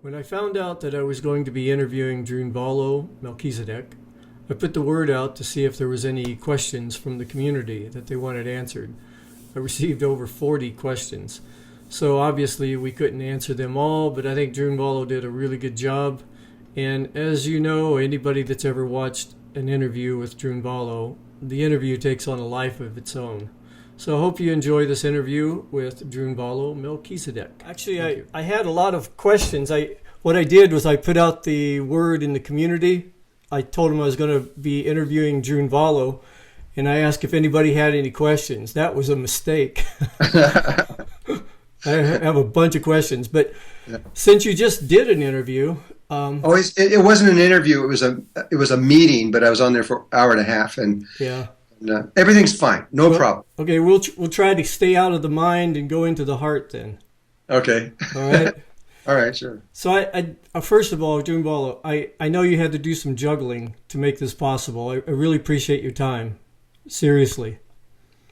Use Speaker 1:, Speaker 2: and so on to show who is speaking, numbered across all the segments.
Speaker 1: When I found out that I was going to be interviewing Drunvalo Melchizedek, I put the word out to see if there was any questions from the community that they wanted answered. I received over 40 questions. So obviously we couldn't answer them all, but I think Drunvalo did a really good job. And as you know, anybody that's ever watched an interview with Drunvalo, the interview takes on a life of its own. So I hope you enjoy this interview with Drunvalo Melchizedek. Actually, I had a lot of questions. What I did was I put out the word in the community. I told them I was going to be interviewing Drunvalo, and I asked if anybody had any questions. That was a mistake. I have a bunch of questions, but since you just did an interview...
Speaker 2: it wasn't an interview. It was a meeting, but I was on there for an hour and a half, and everything's fine. No problem.
Speaker 1: Okay, we'll try to stay out of the mind and go into the heart then.
Speaker 2: Okay.
Speaker 1: All right.
Speaker 2: All right, sure.
Speaker 1: So I first of all, Drunvalo, I know you had to do some juggling to make this possible. I really appreciate your time. Seriously.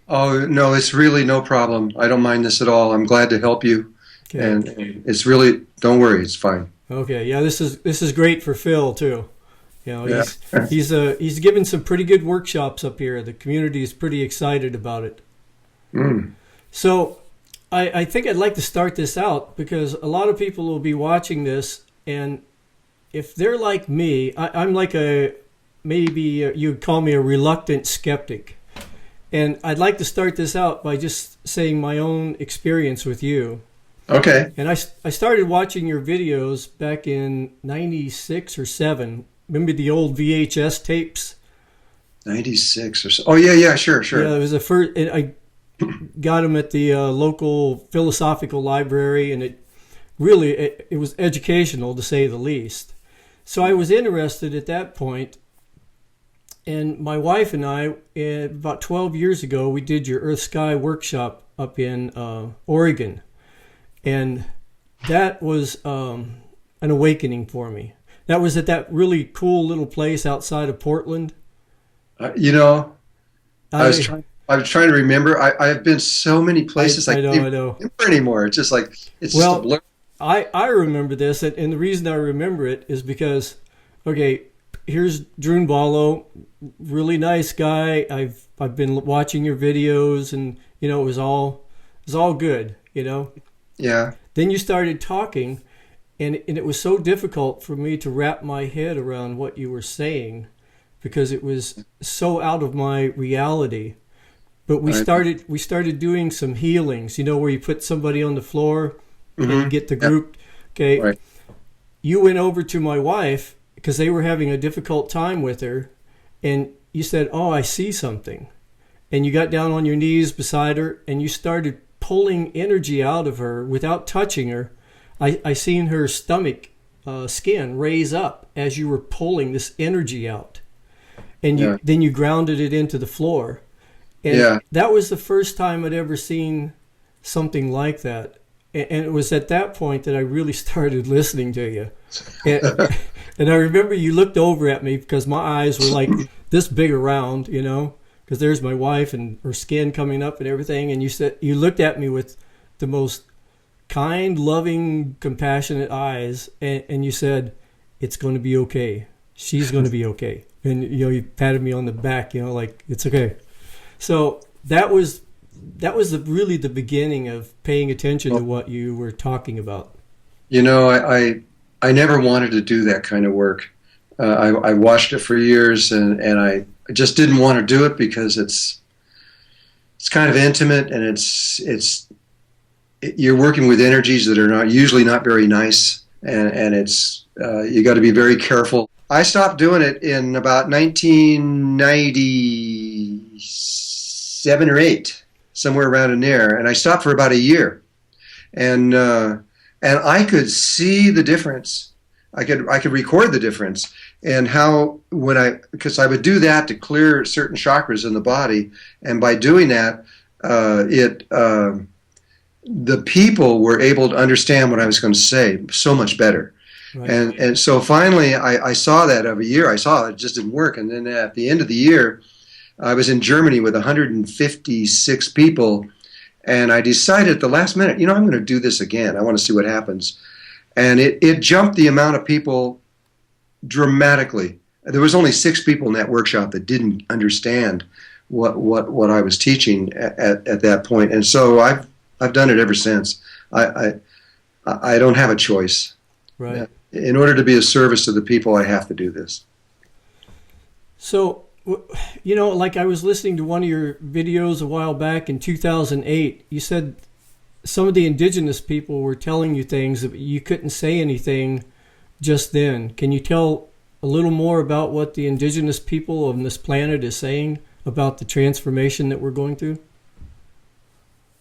Speaker 2: Oh, no, it's really no problem. I don't mind this at all. I'm glad to help you. Okay. And it's really, don't worry, it's fine.
Speaker 1: Okay, yeah, this is great for Phil too. You know, he's given some pretty good workshops up here. The community is pretty excited about it.
Speaker 2: Mm.
Speaker 1: So I think I'd like to start this out because a lot of people will be watching this, and if they're like me, I'm like you'd call me a reluctant skeptic. And I'd like to start this out by just saying my own experience with you.
Speaker 2: Okay.
Speaker 1: And I started watching your videos back in 96 or 7. Remember the old VHS tapes?
Speaker 2: 96 or so. Oh, yeah, sure.
Speaker 1: Yeah, it was the first. I got them at the local philosophical library, and it was educational, to say the least. So I was interested at that point, and my wife and I, about 12 years ago, we did your Earth-Sky workshop up in Oregon. And that was an awakening for me. That was at that really cool little place outside of Portland.
Speaker 2: I was trying to remember. I've been so many places. I can't remember anymore. It's just like it's just a blur.
Speaker 1: I remember this, and the reason I remember it is because, okay, here's Drunvalo, really nice guy. I've been watching your videos, and it was all good,
Speaker 2: Yeah.
Speaker 1: Then you started talking, and it was so difficult for me to wrap my head around what you were saying because it was so out of my reality. But we started doing some healings, where you put somebody on the floor and you get the group. Okay.
Speaker 2: Right.
Speaker 1: You went over to my wife because they were having a difficult time with her, and you said, "Oh, I see something." And you got down on your knees beside her and you started pulling energy out of her without touching her. I seen her stomach skin raise up as you were pulling this energy out, and then you grounded it into the floor. And that was the first time I'd ever seen something like that. And it was at that point that I really started listening to you. And I remember you looked over at me because my eyes were like this big around, because there's my wife and her skin coming up and everything. And you looked at me with the most kind, loving, compassionate eyes. And you said, "It's going to be okay. She's going to be okay." And, you patted me on the back, like, "It's okay." So that was really the beginning of paying attention to what you were talking about.
Speaker 2: I never wanted to do that kind of work. I watched it for years, and I just didn't want to do it because it's kind of intimate, and you're working with energies that are usually not very nice, and it's you got to be very careful. I stopped doing it in about 1997 or 8, somewhere around in there, and I stopped for about a year, and I could see the difference. I could record the difference, and how because I would do that to clear certain chakras in the body, and by doing that, the people were able to understand what I was going to say so much better. Right. And so finally, I saw that of a year. I saw it just didn't work, and then at the end of the year, I was in Germany with 156 people, and I decided at the last minute, I'm going to do this again. I want to see what happens. And it jumped the amount of people dramatically. There was only 6 people in that workshop that didn't understand what I was teaching at that point. And so I've done it ever since. I don't have a choice.
Speaker 1: Right.
Speaker 2: In order to be of service to the people, I have to do this.
Speaker 1: So, like I was listening to one of your videos a while back in 2008. You said some of the indigenous people were telling you things that you couldn't say anything just then. Can you tell a little more about what the indigenous people on this planet is saying about the transformation that we're going through?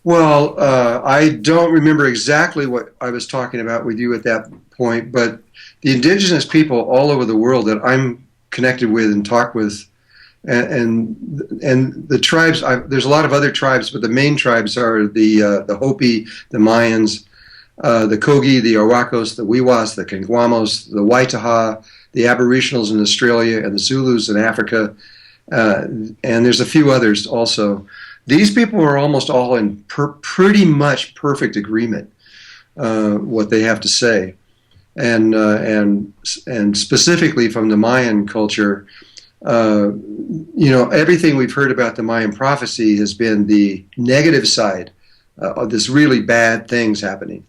Speaker 2: Well, I don't remember exactly what I was talking about with you at that point, but the indigenous people all over the world that I'm connected with and talk with, and the tribes, there's a lot of other tribes, but the main tribes are the Hopi, the Mayans, the Kogi, the Arwakos, the Wiwas, the Kangwamos, the Waitaha, the Aboriginals in Australia, and the Zulus in Africa, and there's a few others also. These people are almost all in pretty much perfect agreement what they have to say, and specifically from the Mayan culture. Everything we've heard about the Mayan prophecy has been the negative side of this really bad things happening,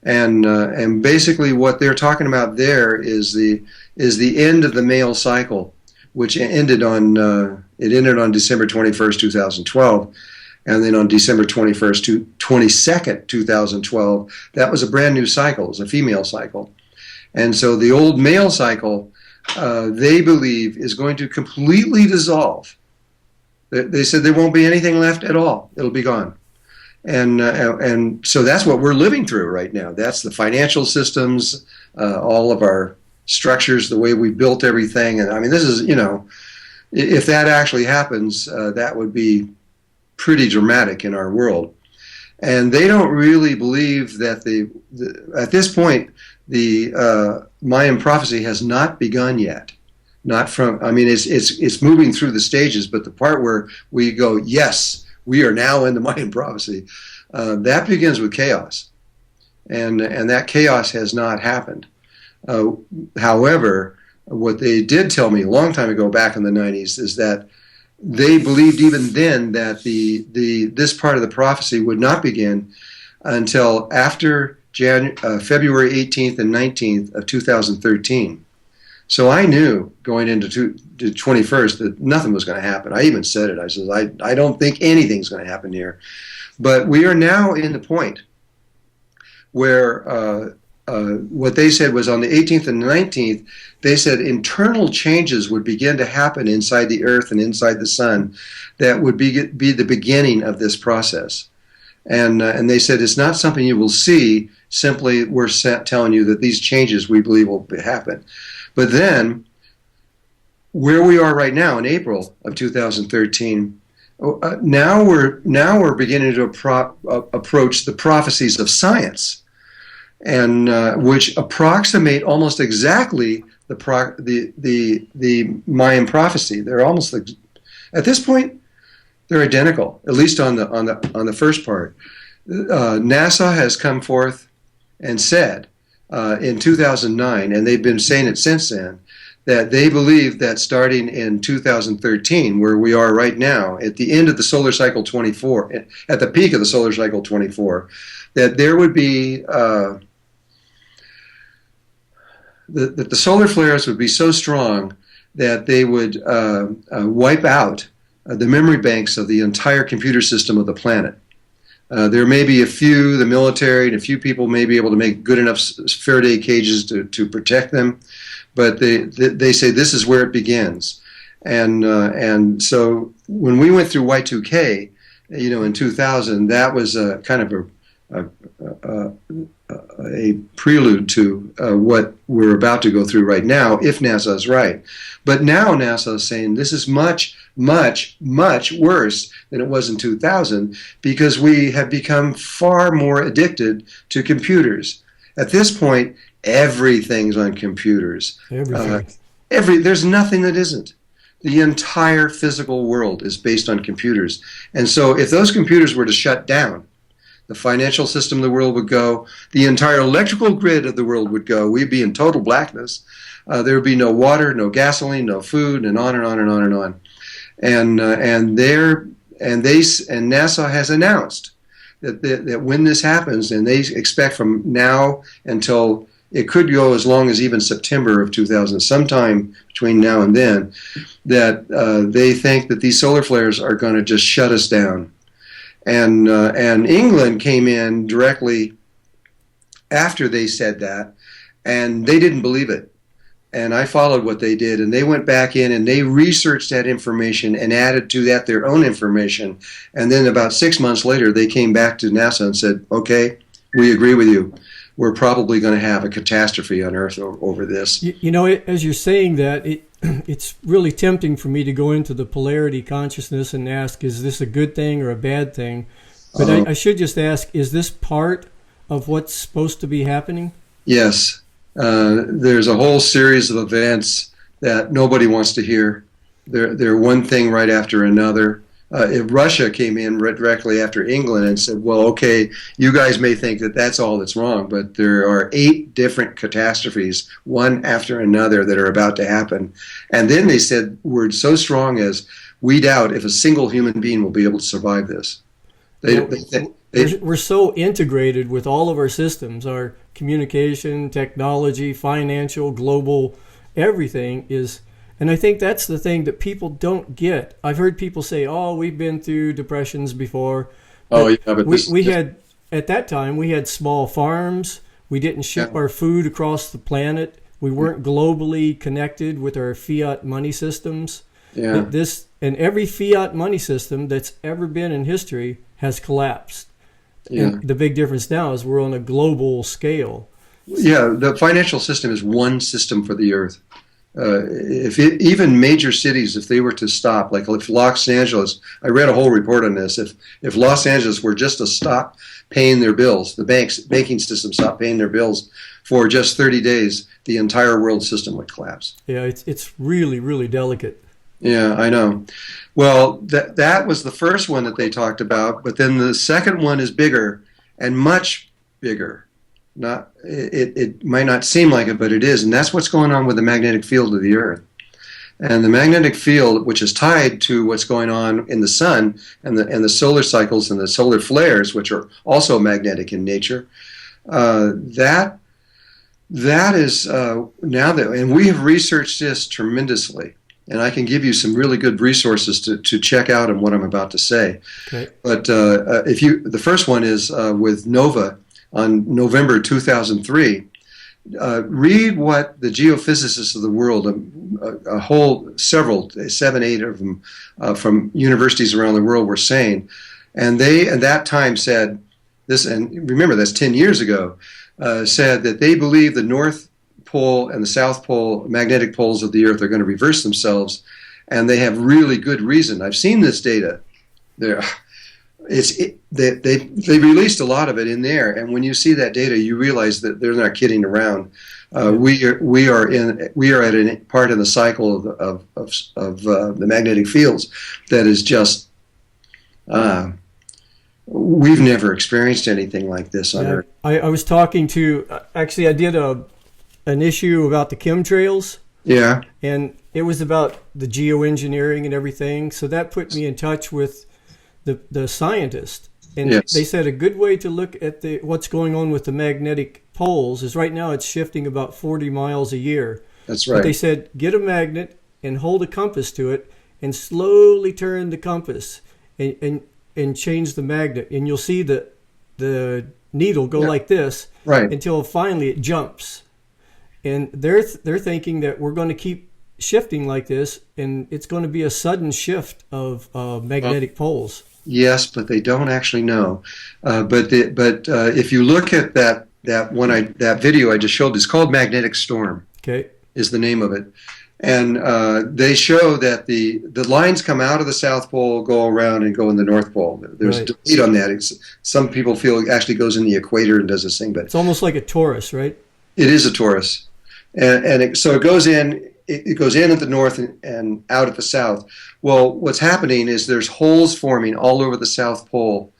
Speaker 2: and basically what they're talking about there is the end of the male cycle, which ended on December 21st, 2012, and then on December 22nd, 2012, that was a brand new cycle. It was a female cycle, and so the old male cycle, they believe, is going to completely dissolve. They said there won't be anything left at all. It'll be gone. And so that's what we're living through right now. That's the financial systems, all of our structures, the way we built everything. And I mean, this is, if that actually happens, that would be pretty dramatic in our world. And they don't really believe that at this point, the Mayan prophecy has not begun yet. It's moving through the stages, but the part where we go, yes, we are now in the Mayan prophecy, that begins with chaos. And that chaos has not happened. However, what they did tell me a long time ago, back in the 90s, is that they believed even then that this part of the prophecy would not begin until after February 18th and 19th of 2013. So I knew going into the 21st that nothing was going to happen. I even said it. I said, I don't think anything's going to happen here. But we are now in the point where what they said was on the 18th and 19th, they said internal changes would begin to happen inside the earth and inside the sun that would be the beginning of this process. And they said it's not something you will see, simply we're telling you that these changes we believe will happen. But then, where we are right now in April of 2013, now we're beginning to approach the prophecies of science, and which approximate almost exactly the Mayan prophecy. They're almost like, at this point, they're identical, at least on the first part. NASA has come forth and said in 2009, and they've been saying it since then, that they believe that starting in 2013, where we are right now, at the end of the solar cycle 24, at the peak of the solar cycle 24, that there would be that the solar flares would be so strong that they would wipe out the memory banks of the entire computer system of the planet. There may be a few, the military, and a few people may be able to make good enough Faraday cages to protect them, but they say this is where it begins. And so when we went through Y2K, in 2000, that was kind of a prelude to what we're about to go through right now, if NASA is right. But now NASA is saying this is much, much, much worse than it was in 2000, because we have become far more addicted to computers. At this point, everything's on computers.
Speaker 1: Everything.
Speaker 2: There's nothing that isn't. The entire physical world is based on computers. And so if those computers were to shut down, The financial system of the world would go. The entire electrical grid of the world would go. We'd be in total blackness. There would be no water, no gasoline, no food, and on and on and on and on. And NASA has announced that when this happens, and they expect from now until it could go as long as even September of 2000, sometime between now and then, that they think that these solar flares are going to just shut us down. And England came in directly after they said that, and they didn't believe it. And I followed what they did, and they went back in and they researched that information and added to that their own information. And then about 6 months later, they came back to NASA and said, okay, we agree with you. We're probably going to have a catastrophe on Earth over this.
Speaker 1: You know, as you're saying that, it's really tempting for me to go into the polarity consciousness and ask, is this a good thing or a bad thing? But I should just ask, is this part of what's supposed to be happening?
Speaker 2: Yes. There's a whole series of events that nobody wants to hear. They're one thing right after another. If Russia came in directly after England and said, well, okay, you guys may think that that's all that's wrong, but there are 8 different catastrophes, one after another, that are about to happen. And then they said words so strong as, we doubt if a single human being will be able to survive this. We're
Speaker 1: so integrated with all of our systems, our communication, technology, financial, global, everything is. And I think that's the thing that people don't get. I've heard people say, oh, we've been through depressions before. But we had, at that time, we had small farms. We didn't ship our food across the planet. We weren't globally connected with our fiat money systems.
Speaker 2: Yeah.
Speaker 1: And every fiat money system that's ever been in history has collapsed. Yeah. And the big difference now is we're on a global scale.
Speaker 2: Yeah, the financial system is one system for the Earth. Even major cities, if they were to stop, like if Los Angeles, I read a whole report on this, if Los Angeles were just to stop paying their bills, the banking system stopped paying their bills for just 30 days, the entire world system would collapse.
Speaker 1: Yeah, it's really, really delicate.
Speaker 2: Yeah, I know. Well, that was the first one that they talked about, but then the second one is bigger and much bigger. It might not seem like it, but it is, and that's what's going on with the magnetic field of the Earth. And the magnetic field, which is tied to what's going on in the sun and the solar cycles and the solar flares, which are also magnetic in nature, that is now that, and we have researched this tremendously. And I can give you some really good resources to check out on what I'm about to say. Okay. But the first one is with NOVA on November 2003. Read what the geophysicists of the world, several, 7, 8 of them from universities around the world were saying. And they, at that time, said this, and remember that's 10 years ago, said that they believe the North Pole and the South Pole magnetic poles of the Earth are going to reverse themselves, and they have really good reason. I've seen this data. They released a lot of it in there, and when you see that data, you realize that they're not kidding around. We are at a part in the cycle of the magnetic fields that is just we've never experienced anything like this on Earth.
Speaker 1: I was talking to actually I did an issue about the chemtrails.
Speaker 2: Yeah. And
Speaker 1: it was about the geoengineering and everything. So that put me in touch with the scientists. And they said a good way to look at what's going on with the magnetic poles is right now it's shifting about 40 miles a year.
Speaker 2: That's right.
Speaker 1: But they said get a magnet and hold a compass to it and slowly turn the compass and change the magnet. And you'll see the needle go like this until finally it jumps. And they're thinking that we're going to keep shifting like this, and it's going to be a sudden shift of magnetic poles.
Speaker 2: Yes, but they don't actually know. But if you look at that video I just showed, it's called Magnetic Storm.
Speaker 1: Okay,
Speaker 2: is the name of it, and they show that the lines come out of the South Pole, go around, and go in the North Pole. There's a debate on that. Some people feel it actually goes in the equator and does this thing, but
Speaker 1: it's almost like a torus, right?
Speaker 2: It is a torus. So it goes in. It goes in at the north and out at the south. Well, what's happening is there's holes forming all over the South Pole,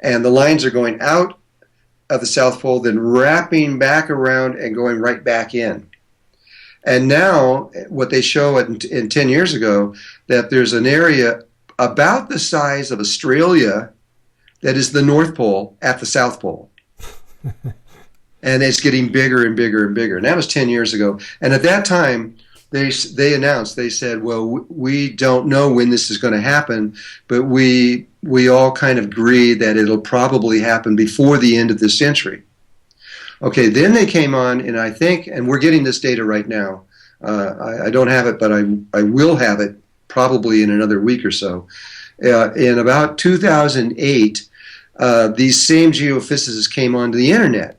Speaker 2: and the lines are going out of the South Pole, then wrapping back around and going right back in. And now, what they show in 10 years ago, that there's an area about the size of Australia that is the North Pole at the South Pole. And it's getting bigger and bigger and bigger. And that was 10 years ago. And at that time, they announced, they said, well, we don't know when this is going to happen, but we all kind of agree that it'll probably happen before the end of this century. Okay, then they came on, and I think, and we're getting this data right now. I don't have it, but I will have it probably in another week or so. In about 2008, these same geophysicists came onto the internet.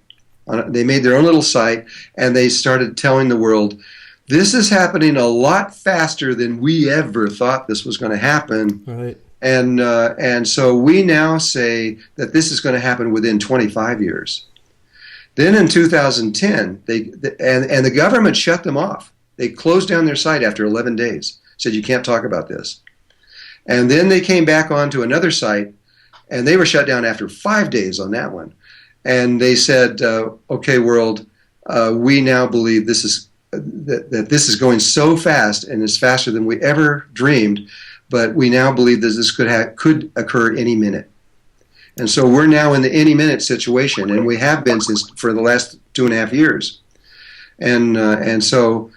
Speaker 2: They made their own little site, and they started telling the world, this is happening a lot faster than we ever thought this was going to happen.
Speaker 1: Right.
Speaker 2: And so we now say that this is going to happen within 25 years. Then in 2010, the government shut them off. They closed down their site after 11 days, said you can't talk about this. And then they came back onto another site, and they were shut down after 5 days on that one. And they said, okay, world, we now believe this is that this is going so fast, and it's faster than we ever dreamed, but we now believe that this could occur any minute. And so we're now in the any minute situation, and we have been for the last 2.5 years. And so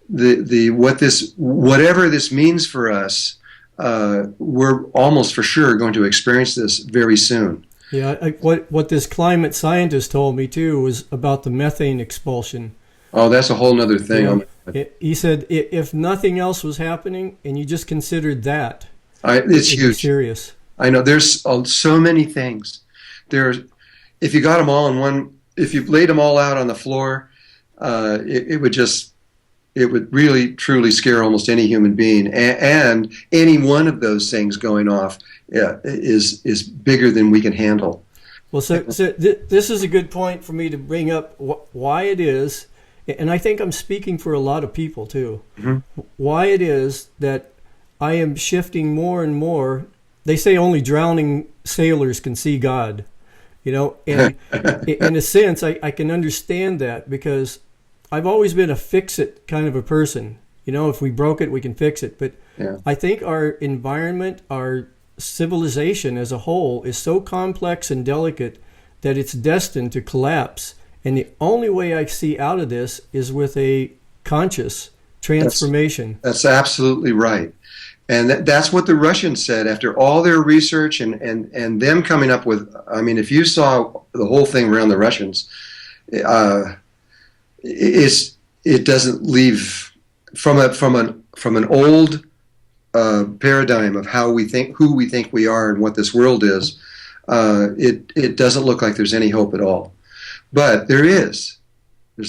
Speaker 2: whatever this means for us, we're almost for sure going to experience this very soon.
Speaker 1: Yeah, what this climate scientist told me too was about the methane expulsion.
Speaker 2: Oh, that's a whole nother thing.
Speaker 1: Yeah. He said if nothing else was happening and you just considered that,
Speaker 2: it's huge.
Speaker 1: Serious.
Speaker 2: I know there's so many things. If you got them all in one, if you laid them all out on the floor, it would really truly scare almost any human being. And any one of those things going off is bigger than we can handle.
Speaker 1: Well, so this is a good point for me to bring up why it is, and I think I'm speaking for a lot of people too, why it is that I am shifting more and more. They say only drowning sailors can see God, and in a sense, I can understand that because I've always been a fix-it kind of a person. If we broke it, we can fix it. But
Speaker 2: yeah.
Speaker 1: I think our environment, our civilization as a whole is so complex and delicate that it's destined to collapse. And the only way I see out of this is with a conscious transformation.
Speaker 2: That's absolutely right. And that's what the Russians said after all their research and them coming up with, I mean, if you saw the whole thing around the Russians, it doesn't leave from an old paradigm of who we think we are and what this world is. It doesn't look like there's any hope at all, but there's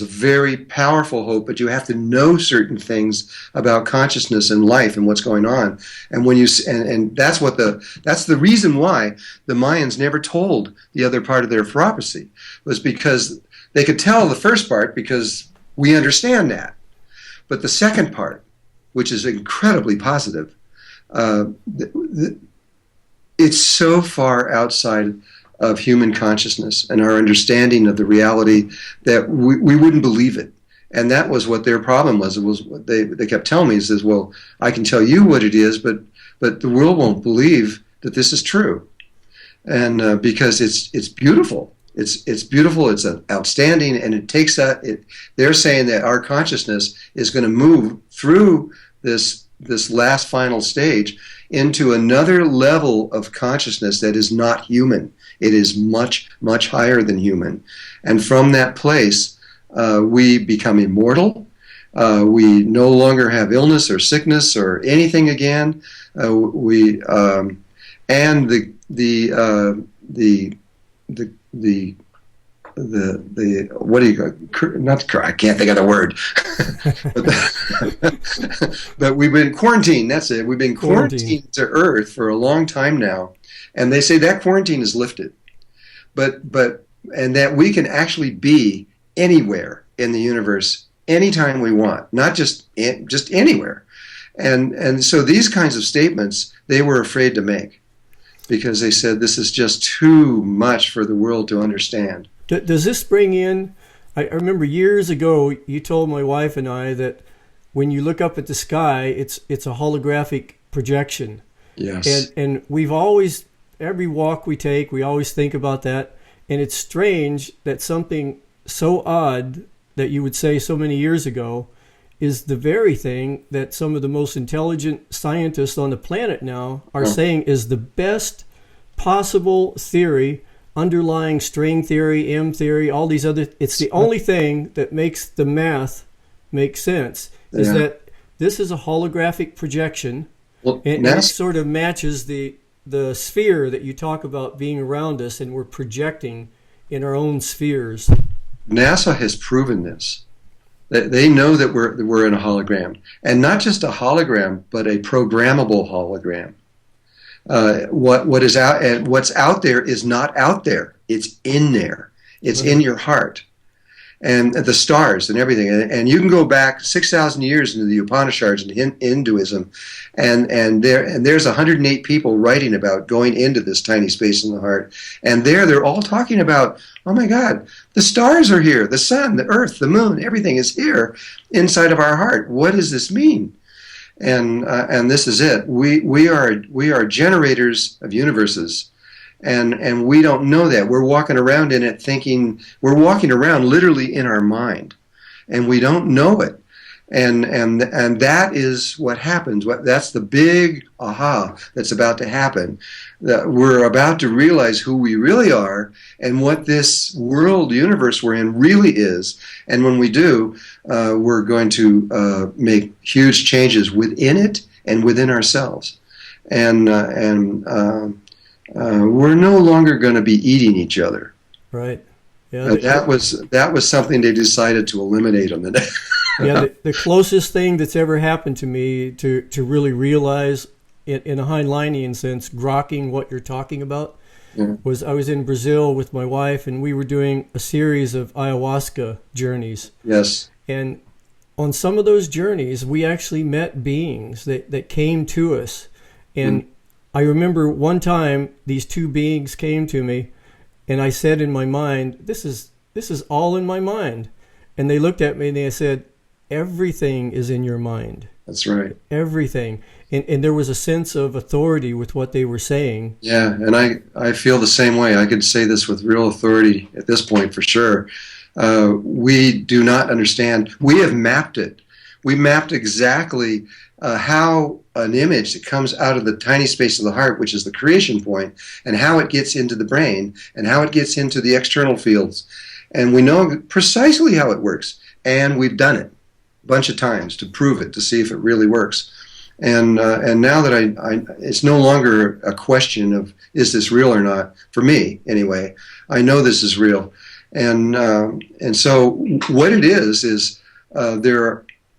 Speaker 2: a very powerful hope, but you have to know certain things about consciousness and life and what's going on. And that's the reason why the Mayans never told the other part of their prophecy, was because they could tell the first part because we understand that. But the second part, which is incredibly positive, it's so far outside of human consciousness and our understanding of the reality that we wouldn't believe it. And that was what their problem was. It was what they kept telling me, says, well, I can tell you what it is, but the world won't believe that this is true. And because it's beautiful. It's beautiful, it's outstanding, and it takes that. They're saying that our consciousness is going to move through this last final stage into another level of consciousness that is not human. It is much, much higher than human. And from that place, we become immortal. We no longer have illness or sickness or anything again. What do you not? I can't think of the word. but we've been quarantined. That's it. We've been quarantined to Earth for a long time now, and they say that quarantine is lifted. And that we can actually be anywhere in the universe anytime we want, not just anywhere. And so these kinds of statements they were afraid to make. because they said this is just too much for the world to understand.
Speaker 1: Does this bring in, I remember years ago you told my wife and I that when you look up at the sky, it's a holographic projection.
Speaker 2: Yes.
Speaker 1: And we've always, every walk we take, we always think about that. And it's strange that something so odd that you would say so many years ago is the very thing that some of the most intelligent scientists on the planet now are saying is the best possible theory, underlying string theory, M theory, all these other, it's the only thing that makes the math make sense, is that this is a holographic projection, and it sort of matches the sphere that you talk about being around us, and we're projecting in our own spheres.
Speaker 2: NASA has proven this. They know that we're in a hologram, and not just a hologram, but a programmable hologram. What is out and what's out there is not out there. It's in there. It's in your heart, and the stars and everything. And you can go back 6,000 years into the Upanishads and Hinduism, and there's 108 people writing about going into this tiny space in the heart. And they're all talking about, oh my God, the stars are here, the sun, the earth, the moon, everything is here inside of our heart. What does this mean? And this is it. We are generators of universes, and we don't know that. We're walking around in it thinking, we're walking around literally in our mind, and we don't know it. And that is what happens. That's the big aha that's about to happen. That we're about to realize who we really are and what this world universe we're in really is. And when we do, we're going to make huge changes within it and within ourselves. And we're no longer going to be eating each other.
Speaker 1: Right. Yeah.
Speaker 2: That was something they decided to eliminate on the day.
Speaker 1: Yeah, the closest thing that's ever happened to me to really realize in a Heinleinian sense, grokking what you're talking about, was I was in Brazil with my wife, and we were doing a series of ayahuasca journeys.
Speaker 2: Yes.
Speaker 1: And on some of those journeys, we actually met beings that came to us. And I remember one time these two beings came to me, and I said in my mind, this is all in my mind. And they looked at me and they said, everything is in your mind.
Speaker 2: That's right.
Speaker 1: Everything. And there was a sense of authority with what they were saying.
Speaker 2: Yeah, and I feel the same way. I could say this with real authority at this point for sure. We do not understand. We have mapped it. We mapped exactly how an image that comes out of the tiny space of the heart, which is the creation point, and how it gets into the brain, and how it gets into the external fields. And we know precisely how it works. And we've done it a bunch of times to prove it, to see if it really works. And now that it's no longer a question of is this real or not, for me anyway. I know this is real. And so what it is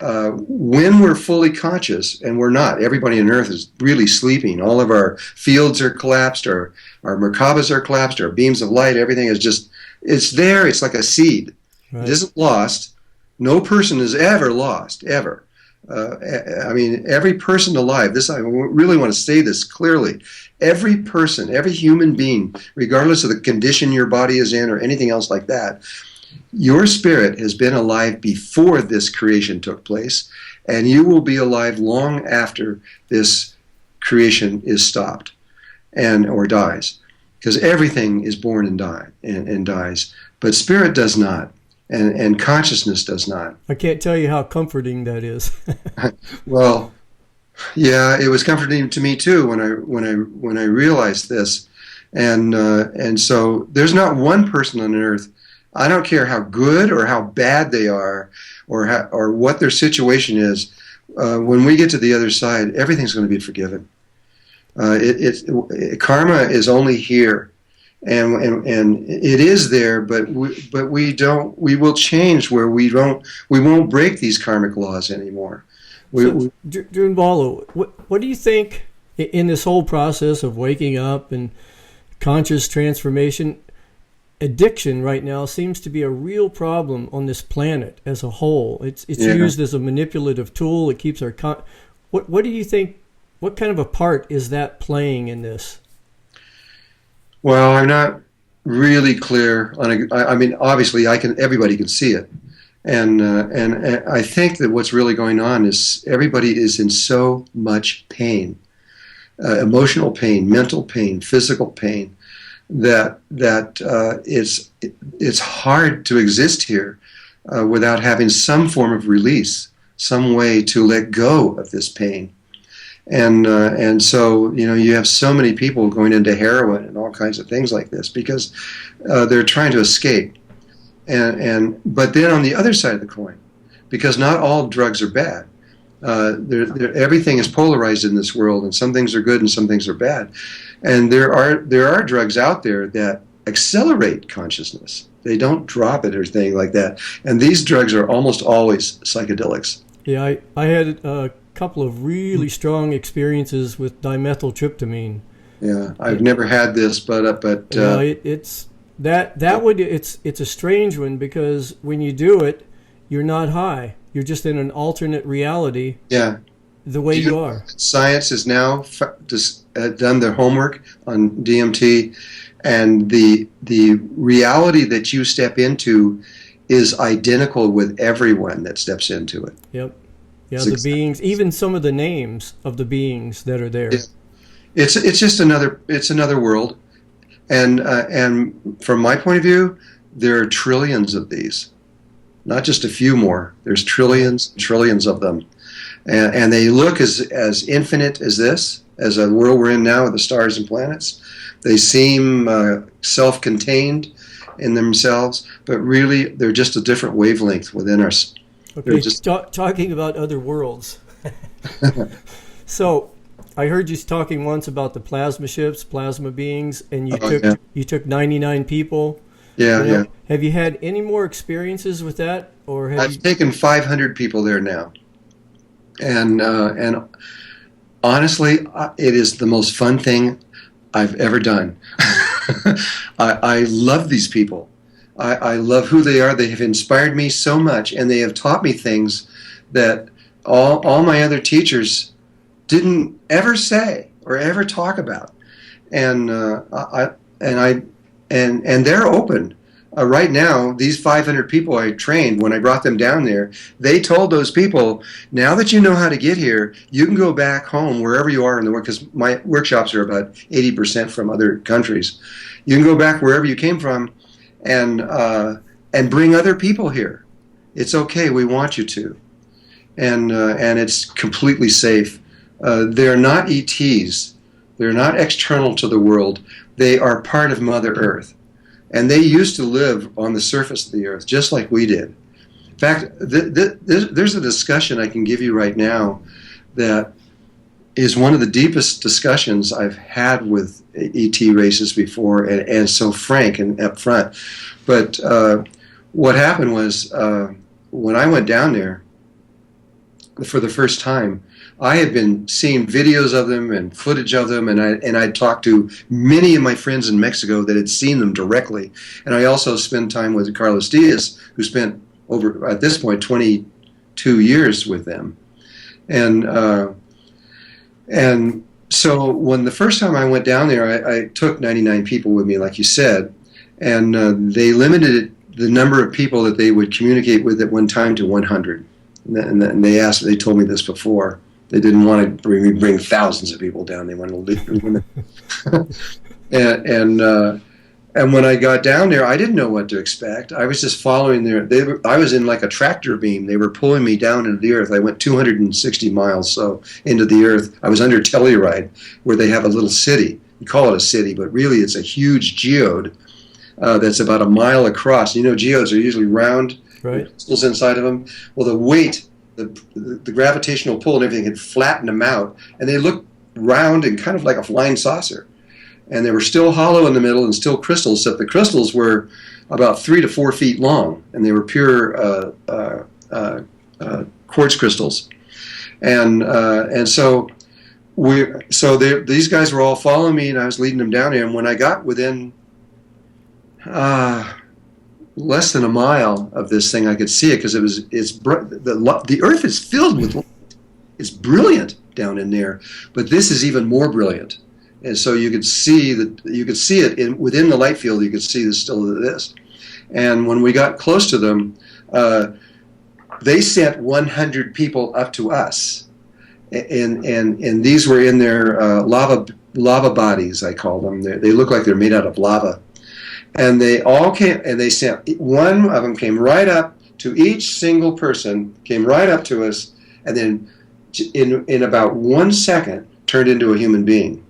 Speaker 2: when we're fully conscious, and we're not, everybody on Earth is really sleeping. All of our fields are collapsed, our Merkabas are collapsed, our beams of light, everything is just, it's there, it's like a seed. Right. It isn't lost. No person is ever lost, ever. I mean, every person alive, I really want to say this clearly, every person, every human being, regardless of the condition your body is in or anything else like that, your spirit has been alive before this creation took place, and you will be alive long after this creation is stopped or dies, because everything is born and dies, but spirit does not. And consciousness does not.
Speaker 1: I can't tell you how comforting that is.
Speaker 2: Well, yeah, it was comforting to me too when I realized this, and so there's not one person on earth. I don't care how good or how bad they are, or what their situation is. When we get to the other side, everything's going to be forgiven. Karma is only here. And it is there, but we will change where we won't break these karmic laws anymore.
Speaker 1: Drunvalo, what do you think in this whole process of waking up and conscious transformation? Addiction right now seems to be a real problem on this planet as a whole. It's used as a manipulative tool. It keeps our what do you think? What kind of a part is that playing in this?
Speaker 2: Well, I'm not really clear on. I mean, obviously, everybody can see it, and I think that what's really going on is everybody is in so much pain, emotional pain, mental pain, physical pain, that it's hard to exist here without having some form of release, some way to let go of this pain. And so, you have so many people going into heroin and all kinds of things like this because they're trying to escape. But then on the other side of the coin, because not all drugs are bad, everything is polarized in this world, and some things are good and some things are bad. And there are drugs out there that accelerate consciousness. They don't drop it or anything like that. And these drugs are almost always psychedelics.
Speaker 1: Yeah, I had a couple of really strong experiences with dimethyltryptamine.
Speaker 2: Yeah, I've never had this, but
Speaker 1: it's a strange one because when you do it, you're not high. You're just in an alternate reality.
Speaker 2: Yeah,
Speaker 1: the way you are.
Speaker 2: Science has now done their homework on DMT, and the reality that you step into is identical with everyone that steps into it.
Speaker 1: Yep. Yeah, the beings, even some of the names of the beings that are there.
Speaker 2: It's just another world, and from my point of view, there are trillions of these, not just a few more. There's trillions and trillions of them, and they look as infinite as this, as a world we're in now with the stars and planets. They seem self-contained in themselves, but really they're just a different wavelength within us.
Speaker 1: Okay, talking about other worlds. So, I heard you talking once about the plasma ships, plasma beings, and you took 99 people.
Speaker 2: Yeah.
Speaker 1: Have you had any more experiences with that, or
Speaker 2: I've taken 500 people there now, and honestly, it is the most fun thing I've ever done. I love these people. I love who they are. They have inspired me so much, and they have taught me things that all my other teachers didn't ever say or ever talk about. And they're open. Right now, these 500 people I trained, when I brought them down there, they told those people, now that you know how to get here, you can go back home wherever you are in the world, because my workshops are about 80% from other countries. You can go back wherever you came from and bring other people here. It's okay. We want you to, and it's completely safe. They're not ETs. They're not external to the world. They are part of Mother Earth, and they used to live on the surface of the Earth just like we did. In fact, there's a discussion I can give you right now that is one of the deepest discussions I've had with ET races before, and so frank and upfront. But what happened was when I went down there for the first time, I had been seeing videos of them and footage of them, and I'd talked to many of my friends in Mexico that had seen them directly. And I also spent time with Carlos Diaz, who spent over, at this point, 22 years with them. And so when the first time I went down there, I took 99 people with me, like you said, and they limited the number of people that they would communicate with at one time to 100. And they told me this before. They didn't want to bring thousands of people down. They wanted to leave. And when I got down there, I didn't know what to expect. I was just following I was in like a tractor beam. They were pulling me down into the earth. I went 260 miles into the earth. I was under Telluride, where they have a little city. You call it a city, but really it's a huge geode that's about a mile across. You know, geodes are usually round,
Speaker 1: right?
Speaker 2: Crystals inside of them. Well, the weight, the gravitational pull and everything had flattened them out, and they looked round and kind of like a flying saucer. And they were still hollow in the middle and still crystals, except the crystals were about 3 to 4 feet long, and they were pure quartz crystals. And so these guys were all following me, and I was leading them down here. And when I got within less than a mile of this thing, I could see it because the earth is filled with light. It's brilliant down in there, but this is even more brilliant. and so you could see it within the light field. You could see still this. And when we got close to them, they sent 100 people up to us, and these were in their lava bodies, I call them. They look like they're made out of lava, and they all came, and they sent, one of them came right up to each single person, came right up to us, and then in about 1 second turned into a human being,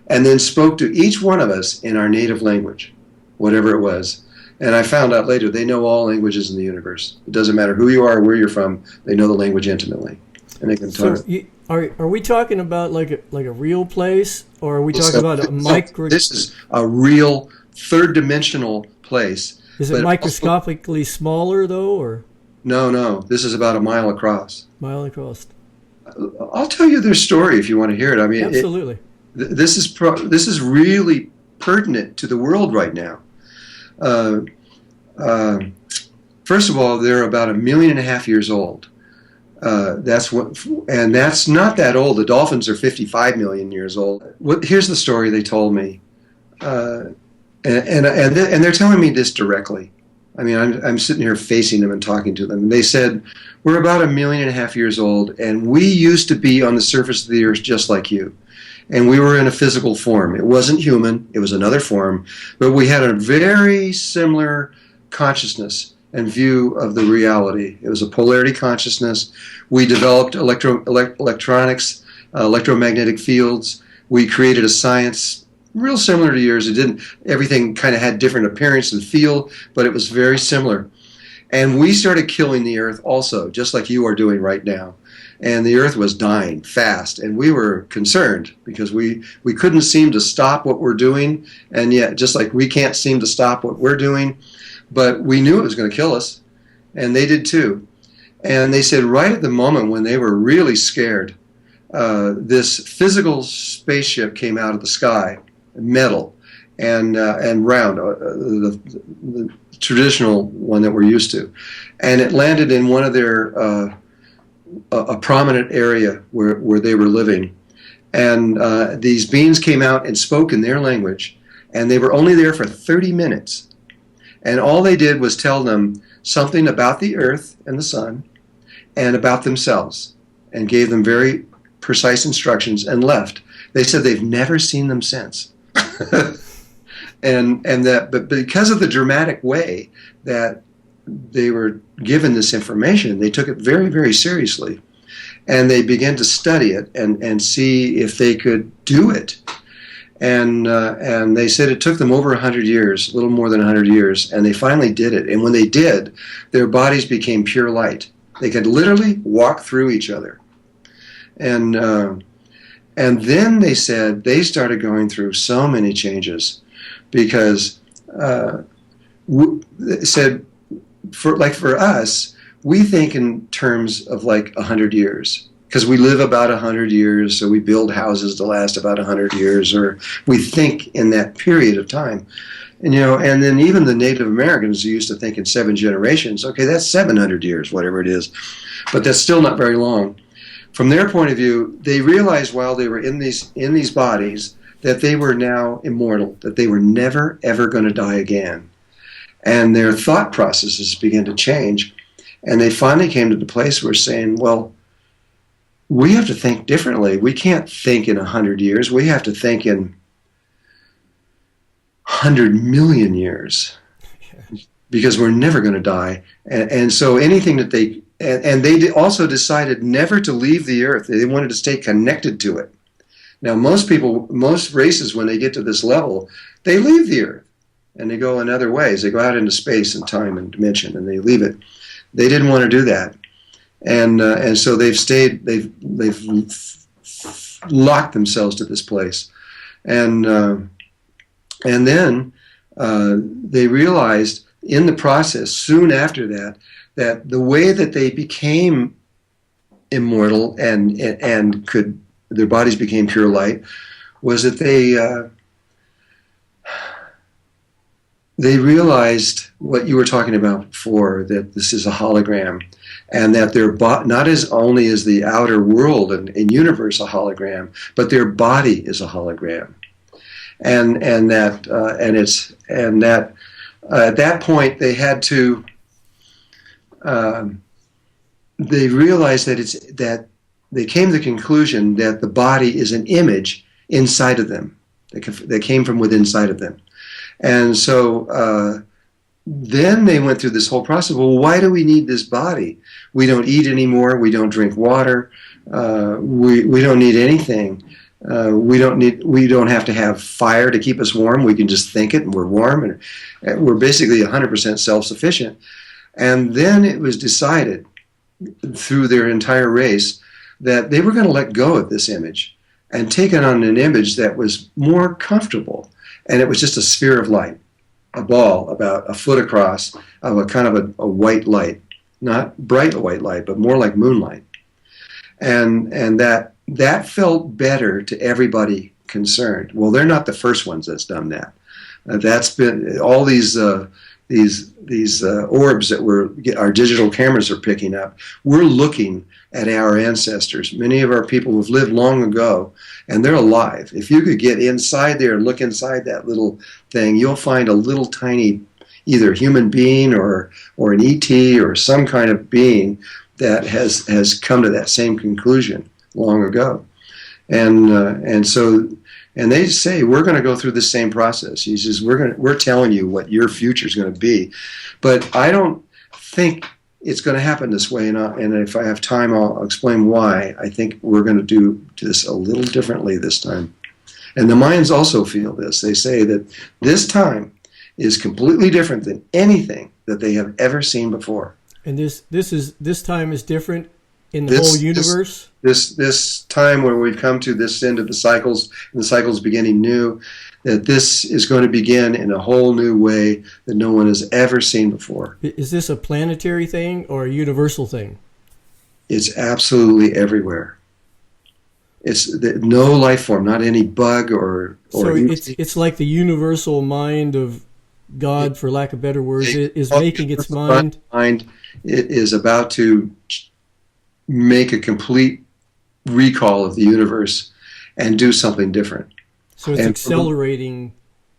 Speaker 2: and then spoke to each one of us in our native language, whatever it was. And I found out later they know all languages in the universe. It doesn't matter who you are or where you're from. They know the language intimately, and they can talk.
Speaker 1: So are we talking about like a real place, or are we talking about a micro?
Speaker 2: This is a real third-dimensional place.
Speaker 1: Is it microscopically smaller though, or?
Speaker 2: No. This is about a mile across.
Speaker 1: Mile across.
Speaker 2: I'll tell you their story if you want to hear it. I mean,
Speaker 1: absolutely.
Speaker 2: This is really pertinent to the world right now. First of all, they're about 1.5 million years old. And that's not that old. The dolphins are 55 million years old. Here's the story they told me, and they're telling me this directly. I mean, I'm sitting here facing them and talking to them. And they said, we're about 1.5 million years old, and we used to be on the surface of the earth just like you. And we were in a physical form. It wasn't human. It was another form. But we had a very similar consciousness and view of the reality. It was a polarity consciousness. We developed electronics, electromagnetic fields. We created a science real similar to yours. Everything kind of had different appearance and feel, but it was very similar. And we started killing the earth also, just like you are doing right now. And the earth was dying fast, and we were concerned because we couldn't seem to stop what we're doing, and yet just like we can't seem to stop what we're doing, but we knew it was going to kill us, and they did too. And they said right at the moment when they were really scared, this physical spaceship came out of the sky, metal and round, the traditional one that we're used to, and it landed in one of their a prominent area where they were living. And these beings came out and spoke in their language, and they were only there for 30 minutes. And all they did was tell them something about the earth and the sun and about themselves, and gave them very precise instructions and left. They said they've never seen them since. But because of the dramatic way that they were given this information, they took it very, very seriously, and they began to study it and see if they could do it. And they said it took them over 100 years, a little more than 100 years, and they finally did it. And when they did, their bodies became pure light. They could literally walk through each other. And then they said they started going through so many changes because they said, for us, we think in terms of like 100 years, because we live about 100 years, so we build houses to last about 100 years, or we think in that period of time. And and then even the Native Americans who used to think in 7 generations, okay, that's 700 years, whatever it is, but that's still not very long. From their point of view, they realized while they were in these bodies that they were now immortal, that they were never ever going to die again. And their thought processes began to change. And they finally came to the place where saying, well, we have to think differently. We can't think in 100 years. We have to think in 100 million years, because we're never going to die. And so anything that they also decided never to leave the earth. They wanted to stay connected to it. Now, most races, when they get to this level, they leave the earth. And they go in other ways. They go out into space and time and dimension, and they leave it. They didn't want to do that, and so they've stayed. They've locked themselves to this place, and then they realized in the process, soon after that the way that they became immortal and could, their bodies became pure light, was that they realized what you were talking about before, that this is a hologram, and that their not as only is the outer world and universe a hologram, but their body is a hologram, and that at that point they had to they realized that they came to the conclusion that the body is an image inside of them that came from within inside of them. And so then they went through this whole process. Well, why do we need this body? We don't eat anymore. We don't drink water. We don't need anything. We don't have to have fire to keep us warm. We can just think it, and we're warm, and we're basically 100% self-sufficient. And then it was decided through their entire race that they were going to let go of this image and take on an image that was more comfortable. And it was just a sphere of light, a ball about a foot across of a kind of a white light, not bright white light, but more like moonlight. And that felt better to everybody concerned. Well, they're not the first ones that's done that. That's been all these orbs that our digital cameras are picking up. We're looking at our ancestors. Many of our people have lived long ago, and they're alive. If you could get inside there and look inside that little thing, you'll find a little tiny, either human being or an ET or some kind of being that has come to that same conclusion long ago. And so they say, we're going to go through the same process. He says, we're telling you what your future is going to be. But I don't think it's going to happen this way. And if I have time, I'll explain why. I think we're going to do this a little differently this time. And the Mayans also feel this. They say that this time is completely different than anything that they have ever seen before.
Speaker 1: And this time is different in the whole universe?
Speaker 2: This time where we've come to this end of the cycles, and the cycles beginning new, that this is going to begin in a whole new way that no one has ever seen before.
Speaker 1: Is this a planetary thing or a universal thing?
Speaker 2: It's absolutely everywhere. It's no life form, not any bug or
Speaker 1: so it's like the universal mind of God, for lack of better words, is making its mind.
Speaker 2: It is about to make a complete recall of the universe and do something different.
Speaker 1: So it's accelerating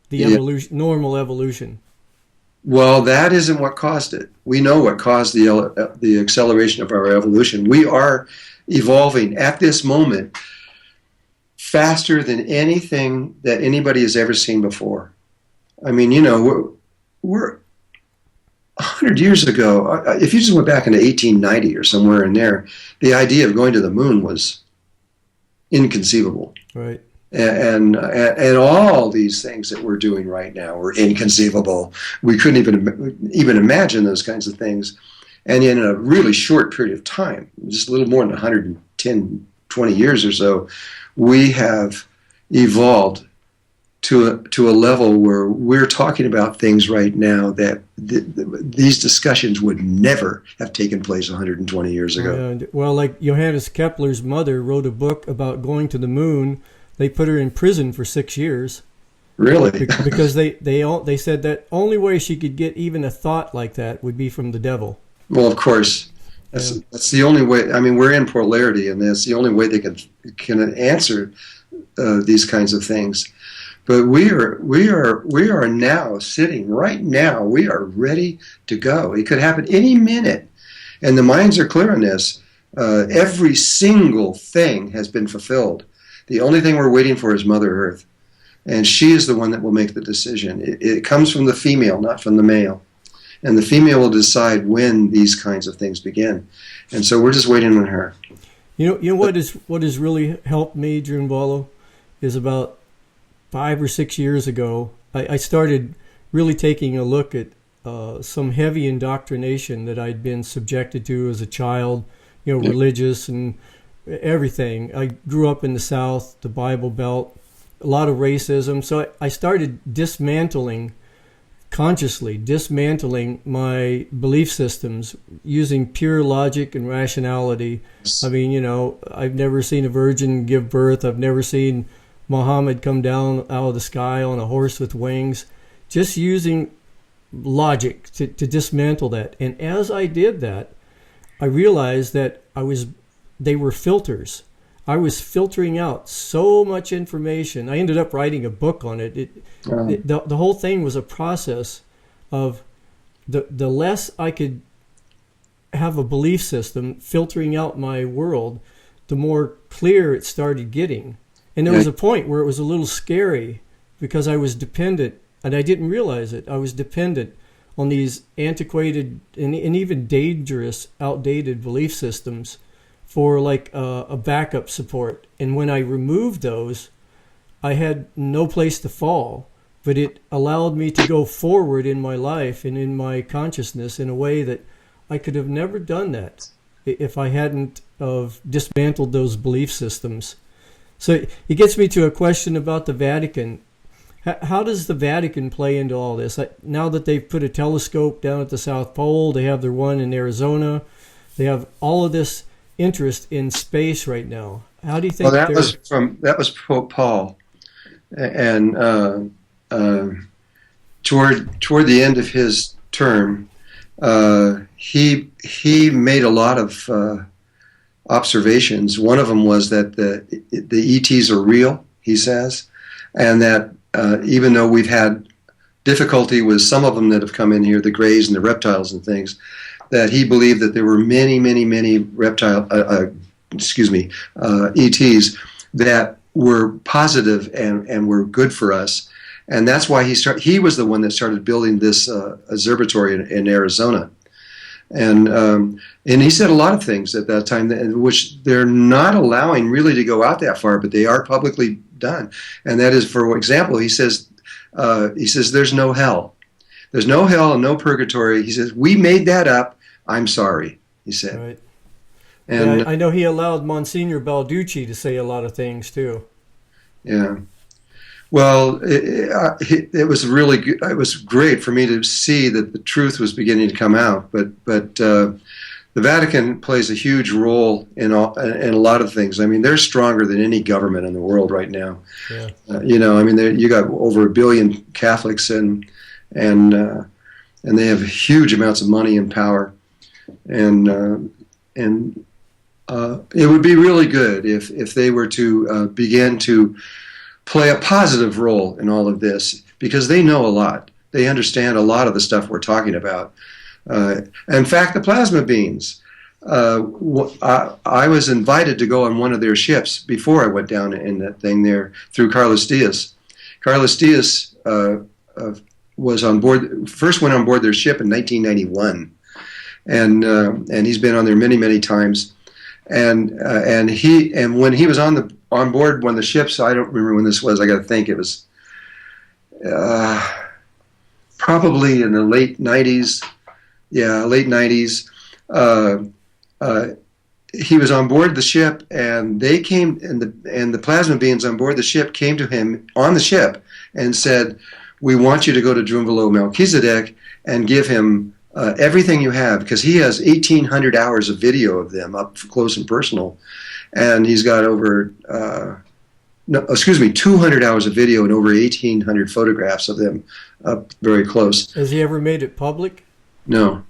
Speaker 1: the normal evolution.
Speaker 2: Well, that isn't what caused it. We know what caused the acceleration of our evolution. We are evolving at this moment faster than anything that anybody has ever seen before. I mean, we're 100 years ago, if you just went back into 1890 or somewhere in there, the idea of going to the moon was inconceivable.
Speaker 1: Right.
Speaker 2: And all these things that we're doing right now were inconceivable. We couldn't even imagine those kinds of things. And in a really short period of time, just a little more than 110, 20 years or so, we have evolved to a level where we're talking about things right now that these discussions would never have taken place 120 years ago.
Speaker 1: Well, like Johannes Kepler's mother wrote a book about going to the moon. They put her in prison for 6 years.
Speaker 2: Really?
Speaker 1: Because they said that only way she could get even a thought like that would be from the devil.
Speaker 2: Well, of course. That's the only way. I mean, we're in polarity, and that's the only way they can answer these kinds of things. But we are now sitting right now. We are ready to go. It could happen any minute, and the minds are clear on this. Every single thing has been fulfilled. The only thing we're waiting for is Mother Earth, and she is the one that will make the decision. It comes from the female, not from the male, and the female will decide when these kinds of things begin. And so we're just waiting on her.
Speaker 1: You know what has really helped me, Drunvalo, is about 5 or 6 years ago, I started really taking a look at some heavy indoctrination that I'd been subjected to as a child, religious and everything. I grew up in the South, the Bible Belt, a lot of racism. So I started consciously dismantling my belief systems using pure logic and rationality. I mean, I've never seen a virgin give birth. I've never seen Muhammad come down out of the sky on a horse with wings. Just using logic to dismantle that. And as I did that, I realized that they were filters. I was filtering out so much information. I ended up writing a book on it. The whole thing was a process of the less I could have a belief system filtering out my world, the more clear it started getting. And there was a point where it was a little scary because I was dependent, and I didn't realize it. I was dependent on these antiquated and even dangerous, outdated belief systems for like a backup support. And when I removed those, I had no place to fall, but it allowed me to go forward in my life and in my consciousness in a way that I could have never done that if I hadn't of dismantled those belief systems. So it gets me to a question about the Vatican. How does the Vatican play into all this? Now that they've put a telescope down at the South Pole, they have their one in Arizona, they have all of this interest in space right now. How do you think?
Speaker 2: Well, that was Pope Paul, and toward the end of his term, he made a lot of observations. One of them was that the ETs are real, he says, and that even though we've had difficulty with some of them that have come in here, the greys and the reptiles and things, that he believed that there were many ETs that were positive and were good for us. And that's why he was the one that started building this observatory in Arizona. And he said a lot of things at that time, which they're not allowing really to go out that far, but they are publicly done. And that is, for example, he says there's no hell. There's no hell and no purgatory. He says, we made that up. I'm sorry, he said.
Speaker 1: Right.
Speaker 2: And
Speaker 1: I know he allowed Monsignor Balducci to say a lot of things too.
Speaker 2: Yeah. Well, it was really good. It was great for me to see that the truth was beginning to come out. But the Vatican plays a huge role in a lot of things. I mean, they're stronger than any government in the world right now.
Speaker 1: Yeah.
Speaker 2: You got over 1 billion Catholics and they have huge amounts of money and power, and it would be really good if they were to begin to play a positive role in all of this, because they know a lot. They understand a lot of the stuff we're talking about. In fact, the plasma beings, I was invited to go on one of their ships before I went down in that thing there through Carlos Diaz. Carlos Diaz was on board, first went on board their ship in 1991, and he's been on there many, many times. And when he was on board one of the ships, I don't remember when this was. I got to think. It was probably in the late 90s. Yeah, late 90s. He was on board the ship, and they came, and the plasma beings on board the ship came to him on the ship and said, "We want you to go to Drunvalo Melchizedek and give him everything you have," because he has 1,800 hours of video of them up close and personal, and he's got over 200 hours of video and over 1,800 photographs of them up very close.
Speaker 1: Has he ever made it public?
Speaker 2: No,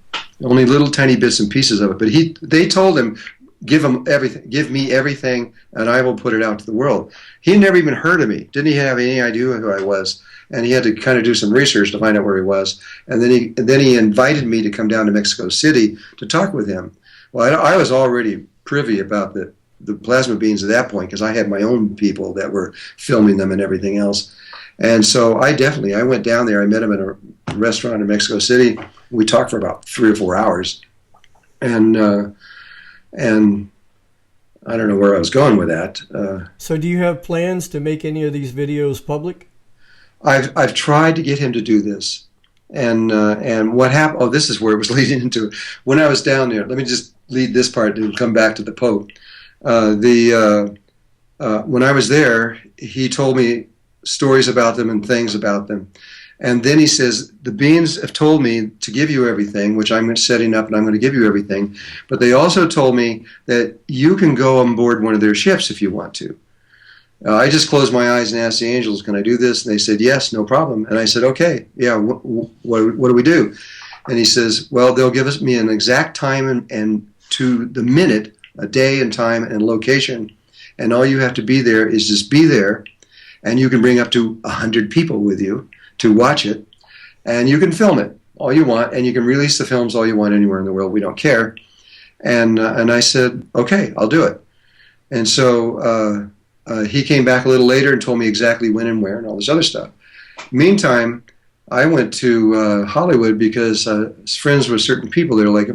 Speaker 2: only little tiny bits and pieces of it. But they told him, give him everything, give me everything, and I will put it out to the world. He never even heard of me. Didn't he have any idea who I was? And he had to kind of do some research to find out where he was. And then he invited me to come down to Mexico City to talk with him. Well, I was already privy about the plasma beings at that point, because I had my own people that were filming them and everything else. And so I went down there. I met him at a restaurant in Mexico City. We talked for about 3 or 4 hours. And I don't know where I was going with that.
Speaker 1: So do you have plans to make any of these videos public?
Speaker 2: I've tried to get him to do this, and what happened? Oh, this is where it was leading into. When I was down there, let me just lead this part to come back to the Pope. When I was there, he told me stories about them and things about them, and then he says, the beings have told me to give you everything, which I'm setting up, and I'm going to give you everything. But they also told me that you can go on board one of their ships if you want to. I just closed my eyes and asked the angels, can I do this? And they said, yes, no problem. And I said, okay, yeah, what do we do? And he says, well, they'll give me an exact time and to the minute, a day and time and location. And all you have to be there is just be there. And you can bring up to 100 people with you to watch it. And you can film it all you want. And you can release the films all you want anywhere in the world. We don't care. And I said, okay, I'll do it. And so he came back a little later and told me exactly when and where and all this other stuff. Meantime, I went to Hollywood because I was friends with certain people there, like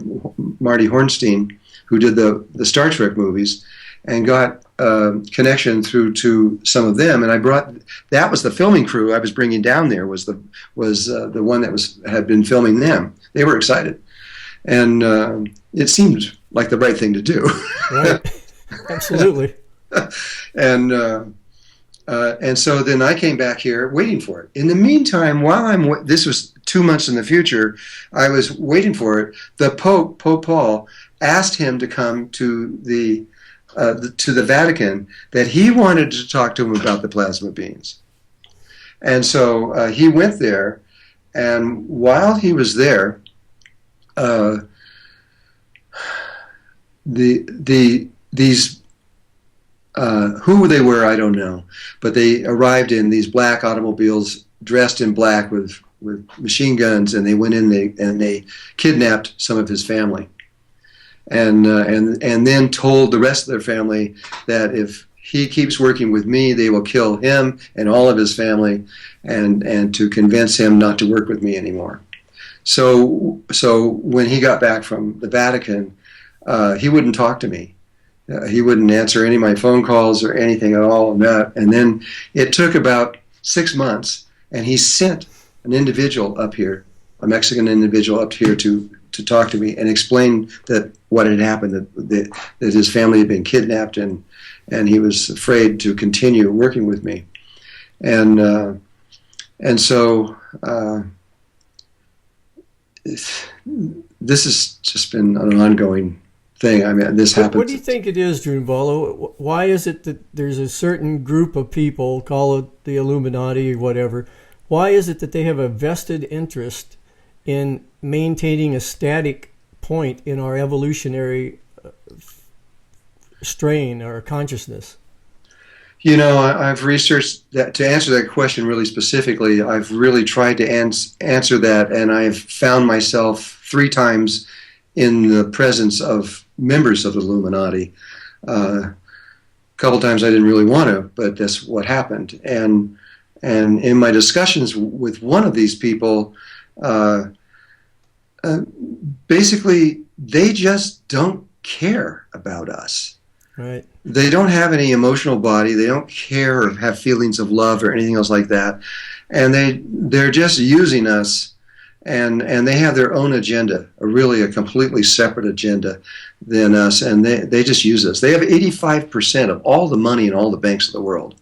Speaker 2: Marty Hornstein, who did the Star Trek movies, and got connection through to some of them. And that was the filming crew I was bringing down there, was the one that had been filming them. They were excited. And it seemed like the right thing to do.
Speaker 1: Right. Absolutely.
Speaker 2: And so then I came back here waiting for it. In the meantime, while this was 2 months in the future, I was waiting for it. The Pope Paul, asked him to come to the Vatican, that he wanted to talk to him about the plasma beings. And so he went there, and while he was there, these who they were, I don't know, but they arrived in these black automobiles, dressed in black with machine guns, and they went in and they kidnapped some of his family, and then told the rest of their family that if he keeps working with me, they will kill him and all of his family, and to convince him not to work with me anymore. So when he got back from the Vatican, he wouldn't talk to me. He wouldn't answer any of my phone calls or anything at all. And then it took about 6 months, and he sent an individual up here, a Mexican individual up here to talk to me and explain that what had happened, that his family had been kidnapped, and he was afraid to continue working with me. And so this has just been an ongoing thing. I mean, this happens.
Speaker 1: What do you think it is, Drunvalo? Why is it that there's a certain group of people, call it the Illuminati or whatever, why is it that they have a vested interest in maintaining a static point in our evolutionary strain or consciousness?
Speaker 2: You know, I've researched that. To answer that question really specifically, I've really tried to answer that, and I've found myself 3 times in the presence of members of the Illuminati. A couple times I didn't really want to, but that's what happened. And in my discussions with one of these people, basically they just don't care about us.
Speaker 1: Right.
Speaker 2: They don't have any emotional body. They don't care or have feelings of love or anything else like that. And they're just using us. And they have their own agenda, a completely separate agenda than us, and they just use us. They have 85% of all the money in all the banks of the world.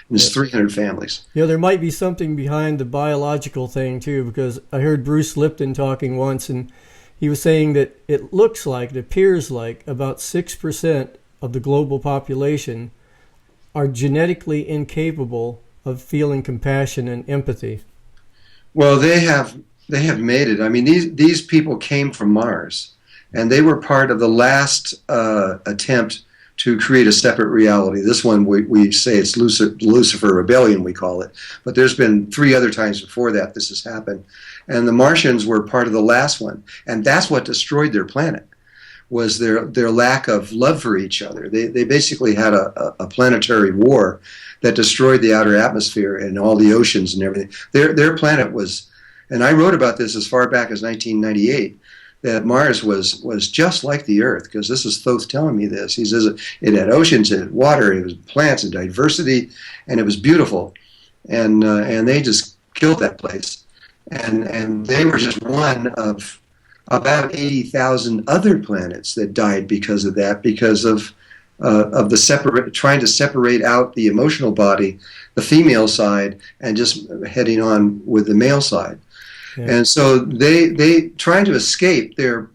Speaker 2: And it's 300 families.
Speaker 1: You know, there might be something behind the biological thing, too, because I heard Bruce Lipton talking once, and he was saying that it appears like about 6% of the global population are genetically incapable of feeling compassion and empathy.
Speaker 2: Well, they have made it. I mean, these people came from Mars, and they were part of the last attempt to create a separate reality. This one, we say it's Lucifer Rebellion, we call it. But there's been 3 other times before that this has happened. And the Martians were part of the last one. And that's what destroyed their planet, was their lack of love for each other. They basically had a planetary war that destroyed the outer atmosphere and all the oceans and everything. Their planet was... And I wrote about this as far back as 1998, that Mars was just like the Earth, because this is Thoth telling me this. He says it had oceans, it had water, it was plants and diversity, and it was beautiful. And they just killed that place. And they were just one of about 80,000 other planets that died because of that, because of trying to separate out the emotional body, the female side, and just heading on with the male side. Yeah. And so they trying to escape their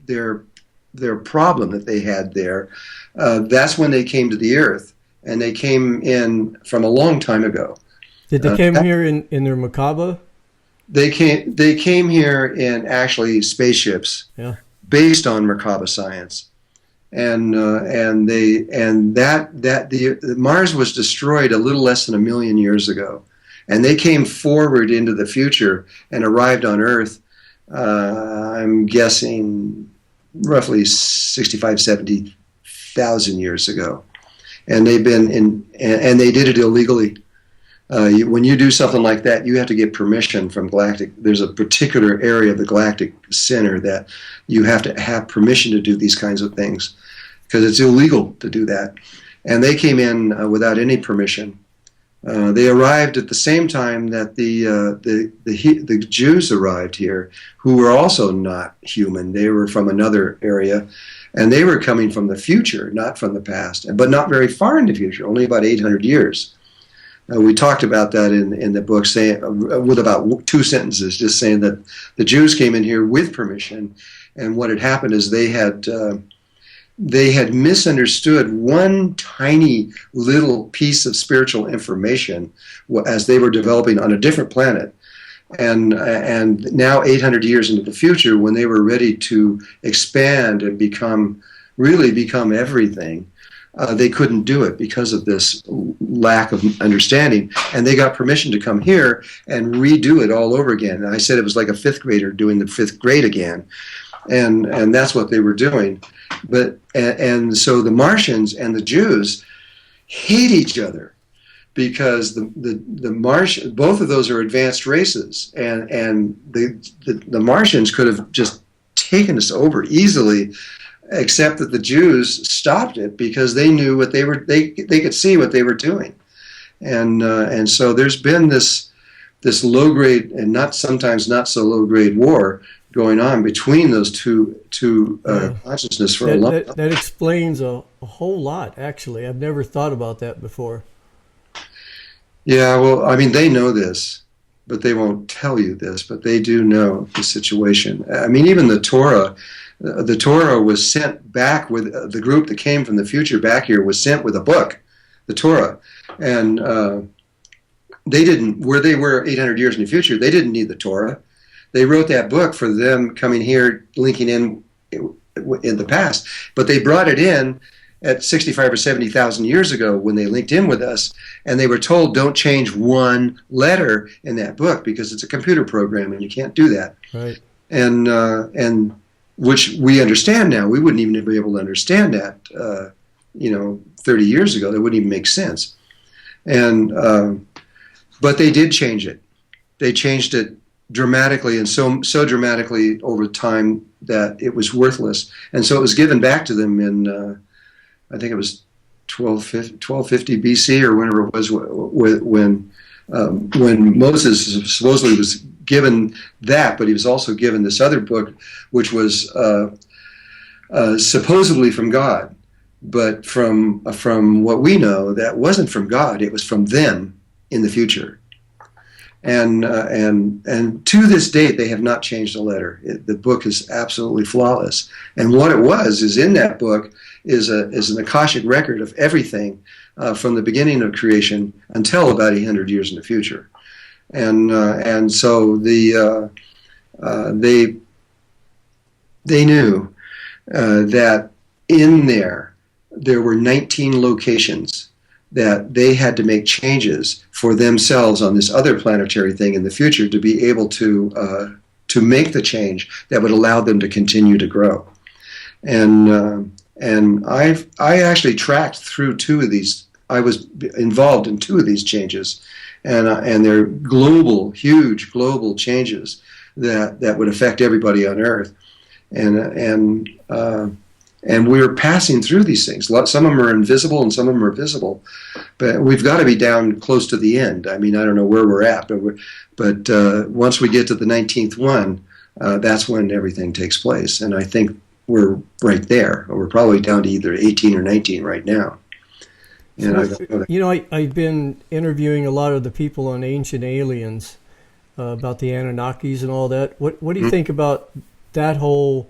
Speaker 2: problem that they had there. That's when they came to the Earth, and they came in from a long time ago.
Speaker 1: Did they come here in their macabre?
Speaker 2: They came here in actually spaceships,
Speaker 1: Yeah.
Speaker 2: based on Merkaba science, and Mars was destroyed a little less than 1 million years ago, and they came forward into the future and arrived on Earth. I'm guessing roughly 65, 70,000 years ago, and they've been and they did it illegally. When you do something like that, you have to get permission from galactic. There's a particular area of the galactic center that you have to have permission to do these kinds of things, because it's illegal to do that. And they came in without any permission. They arrived at the same time that the Jews arrived here, who were also not human. They were from another area, and they were coming from the future, not from the past, but not very far in the future, only about 800 years. We talked about that in the book, saying with about 2 sentences, just saying that the Jews came in here with permission, and what had happened is they had misunderstood one tiny little piece of spiritual information as they were developing on a different planet, and now 800 years into the future, when they were ready to expand and become everything. They couldn't do it because of this lack of understanding, and they got permission to come here and redo it all over again. And I said it was like a 5th grader doing the 5th grade again, and that's what they were doing. But so the Martians and the Jews hate each other, because both of those are advanced races, and the Martians could have just taken us over easily, except that the Jews stopped it because they knew what they could see what they were doing, and so there's been this low grade and sometimes not so low grade war going on between those two consciousness for a long time.
Speaker 1: That explains a whole lot. Actually, I've never thought about that before.
Speaker 2: Yeah, well, I mean, they know this, but they won't tell you this, but they do know the situation. I mean, even the Torah. The Torah was sent back with the group that came from the future back here was sent with a book, the Torah, and they didn't. Where they were 800 years in the future, they didn't need the Torah. They wrote that book for them coming here, linking in the past, but they brought it in at 65 or 70,000 years ago when they linked in with us, and they were told don't change one letter in that book because it's a computer program and you can't do that.
Speaker 1: Right.
Speaker 2: And which we understand now. We wouldn't even be able to understand that, 30 years ago. That wouldn't even make sense. And but they did change it. They changed it dramatically, and so dramatically over time that it was worthless. And so it was given back to them in, I think it was 1250 BC or whenever it was, when Moses supposedly was given that, but he was also given this other book, which was supposedly from God, but from what we know, that wasn't from God. It was from them in the future, and to this date they have not changed a letter. The book is absolutely flawless, and what it was is in that book is an Akashic record of everything from the beginning of creation until about 800 years in the future. And so they knew that in there were 19 locations that they had to make changes for themselves on this other planetary thing in the future to be able to make the change that would allow them to continue to grow. And I actually tracked through 2 of these. I was involved in 2 of these changes. And they're huge global changes that would affect everybody on Earth, and we're passing through these things. Some of them are invisible, and some of them are visible. But we've got to be down close to the end. I mean, I don't know where we're at, but once we get to the 19th one, that's when everything takes place. And I think we're right there. We're probably down to either 18 or 19 right now.
Speaker 1: I've been interviewing a lot of the people on Ancient Aliens about the Anunnakis and all that. What do you think about that whole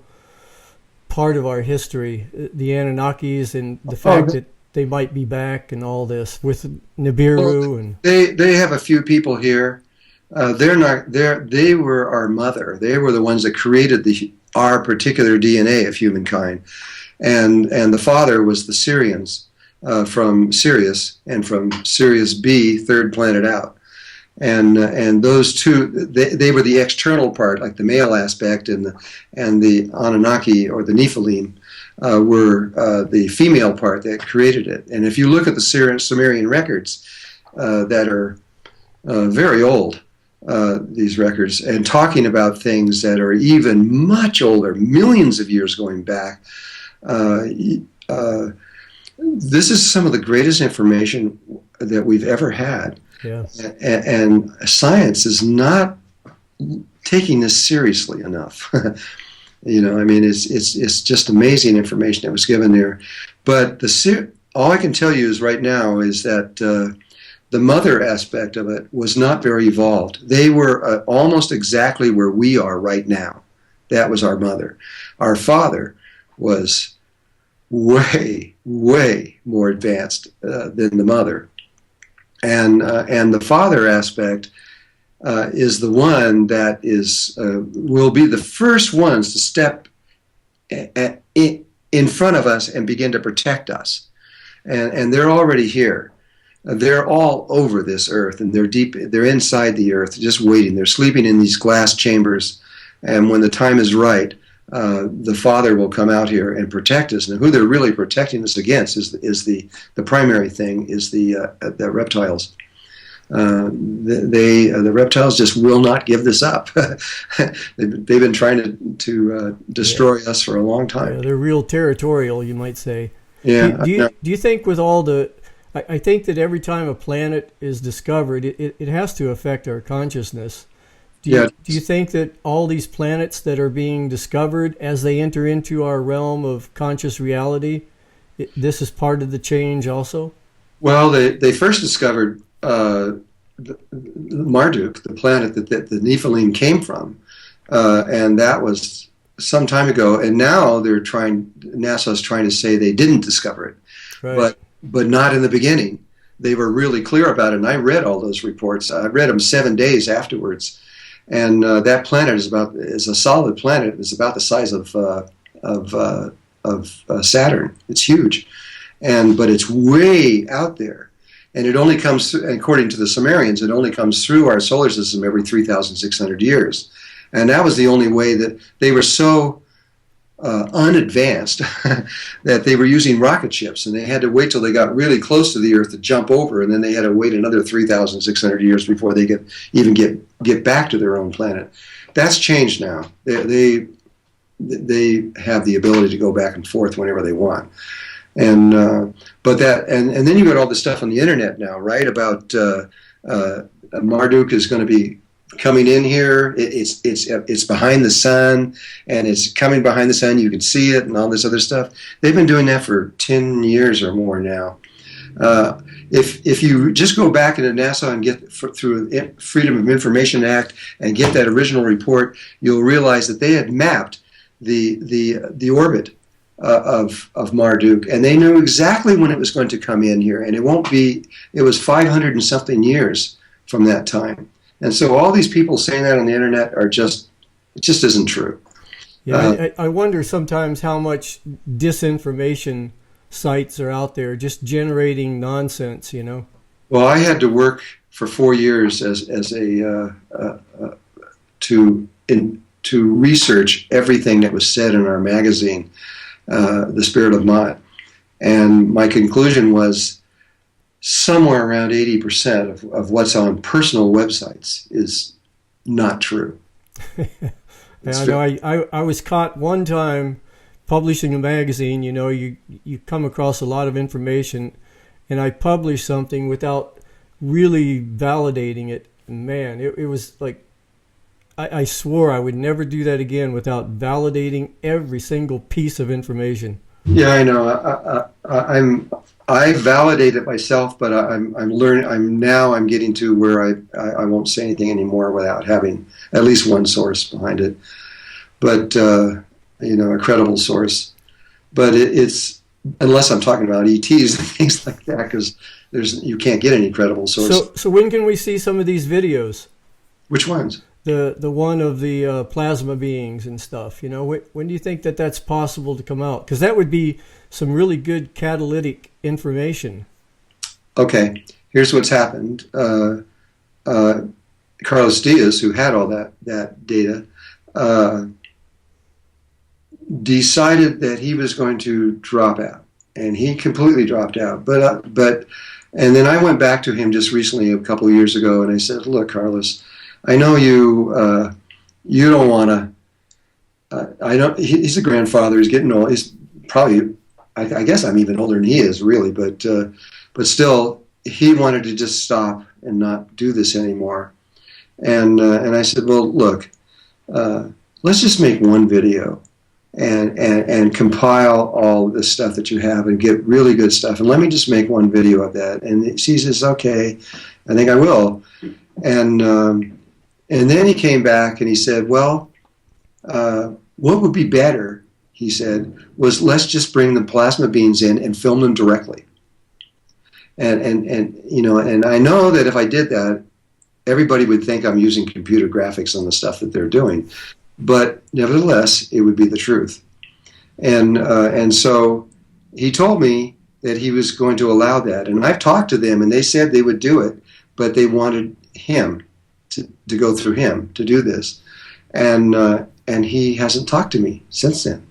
Speaker 1: part of our history, the Anunnakis, and the fact they might be back and all this with Nibiru and
Speaker 2: they have a few people here. They were our mother. They were the ones that created our particular DNA of humankind, and the father was the Syrians from Sirius, and from Sirius B, third planet out, and those two they were the external part, like the male aspect, and the Anunnaki or the Nephilim were the female part that created it. And if you look at the Sumerian records that are very old. These records, and talking about things that are even much older, millions of years going back. This is some of the greatest information that we've ever had.
Speaker 1: Yeah.
Speaker 2: And science is not taking this seriously enough. You know, I mean, it's just amazing information that was given there. But all I can tell you is right now is that the mother aspect of it was not very evolved. They were almost exactly where we are right now. That was our mother. Our father was way, way more advanced than the mother. And the father aspect is the one that will be the first ones to step in front of us and begin to protect us. And they're already here. They're all over this earth, and they're inside the earth, just waiting. They're sleeping in these glass chambers, and when the time is right, the Father will come out here and protect us. And who they're really protecting us against is the primary thing, is the reptiles. The reptiles just will not give this up. They've been trying to destroy us for a long time.
Speaker 1: Yeah, they're real territorial, you might say.
Speaker 2: Yeah.
Speaker 1: Do you think with all the... I think that every time a planet is discovered, it has to affect our consciousness. Do you think that all these planets that are being discovered as they enter into our realm of conscious reality, this is part of the change also?
Speaker 2: Well, they first discovered Marduk, the planet that the Nephilim came from, and that was some time ago. And now NASA's trying to say they didn't discover it,
Speaker 1: right.
Speaker 2: But not in the beginning. They were really clear about it, and I read all those reports. I read them 7 days afterwards, and that planet is a solid planet. It's about the size of Saturn. It's huge, but it's way out there, and it only comes through, according to the Sumerians, it only comes through our solar system every 3,600 years, and that was the only way that they were so unadvanced that they were using rocket ships, and they had to wait till they got really close to the Earth to jump over, and then they had to wait another 3,600 years before they could even get back to their own planet. That's changed now. They have the ability to go back and forth whenever they want, and then you got all this stuff on the internet now, right? About Marduk is going to be coming in here. It's behind the sun, and it's coming behind the sun. You can see it, and all this other stuff. They've been doing that for 10 years or more now. If you just go back into NASA and get through Freedom of Information Act and get that original report, you'll realize that they had mapped the orbit of Marduk, and they knew exactly when it was going to come in here, and it was 500 and something years from that time. And so all these people saying that on the internet it just isn't true.
Speaker 1: Yeah, I wonder sometimes how much disinformation sites are out there just generating nonsense, you know?
Speaker 2: Well, I had to work for 4 years to research everything that was said in our magazine, The Spirit of Mott. And my conclusion was somewhere around 80% of what's on personal websites is not true.
Speaker 1: I know. I was caught one time publishing a magazine. You know, you come across a lot of information, and I published something without really validating it. Man, it was like, I swore I would never do that again without validating every single piece of information.
Speaker 2: Yeah, I know. I validate it myself, but I'm learning. I'm getting to where I won't say anything anymore without having at least one source behind it, but a credible source. But unless I'm talking about ETs and things like that, because you can't get any credible source.
Speaker 1: So when can we see some of these videos?
Speaker 2: Which ones?
Speaker 1: The one of the plasma beings and stuff. You know, when do you think that that's possible to come out? Because that would be some really good catalytic information.
Speaker 2: Okay, here's what's happened. Carlos Diaz, who had all that data, decided that he was going to drop out, and he completely dropped out. And then I went back to him just recently, a couple of years ago, and I said, "Look, Carlos, I know you don't want to. I know he's a grandfather. He's getting old. He's probably, I guess, I'm even older than he is, really. But still, he wanted to just stop and not do this anymore." And I said, "Well, look, let's just make one video and compile all this stuff that you have and get really good stuff. And let me just make one video of that." And he says, "Okay, I think I will." And then he came back and he said, "Well, what would be better," he said, "was let's just bring the plasma beings in and film them directly." And you know, and I know that if I did that, everybody would think I'm using computer graphics on the stuff that they're doing, but nevertheless, it would be the truth. And so he told me that he was going to allow that, and I've talked to them, and they said they would do it, but they wanted him to go through him to do this, and he hasn't talked to me since then.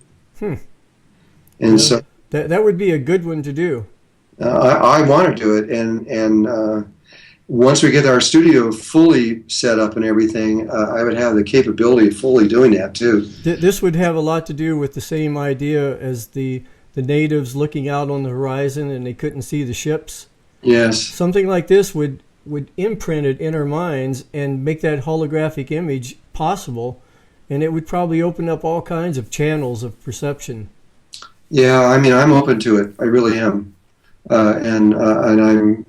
Speaker 2: And so
Speaker 1: that would be a good one to do.
Speaker 2: I want to do it, and once we get our studio fully set up and everything, I would have the capability of fully doing that too.
Speaker 1: This would have a lot to do with the same idea as the natives looking out on the horizon and they couldn't see the ships.
Speaker 2: Yes.
Speaker 1: Something like this would imprint it in our minds and make that holographic image possible, and it would probably open up all kinds of channels of perception.
Speaker 2: Yeah, I mean, I'm open to it. I really am. And I'm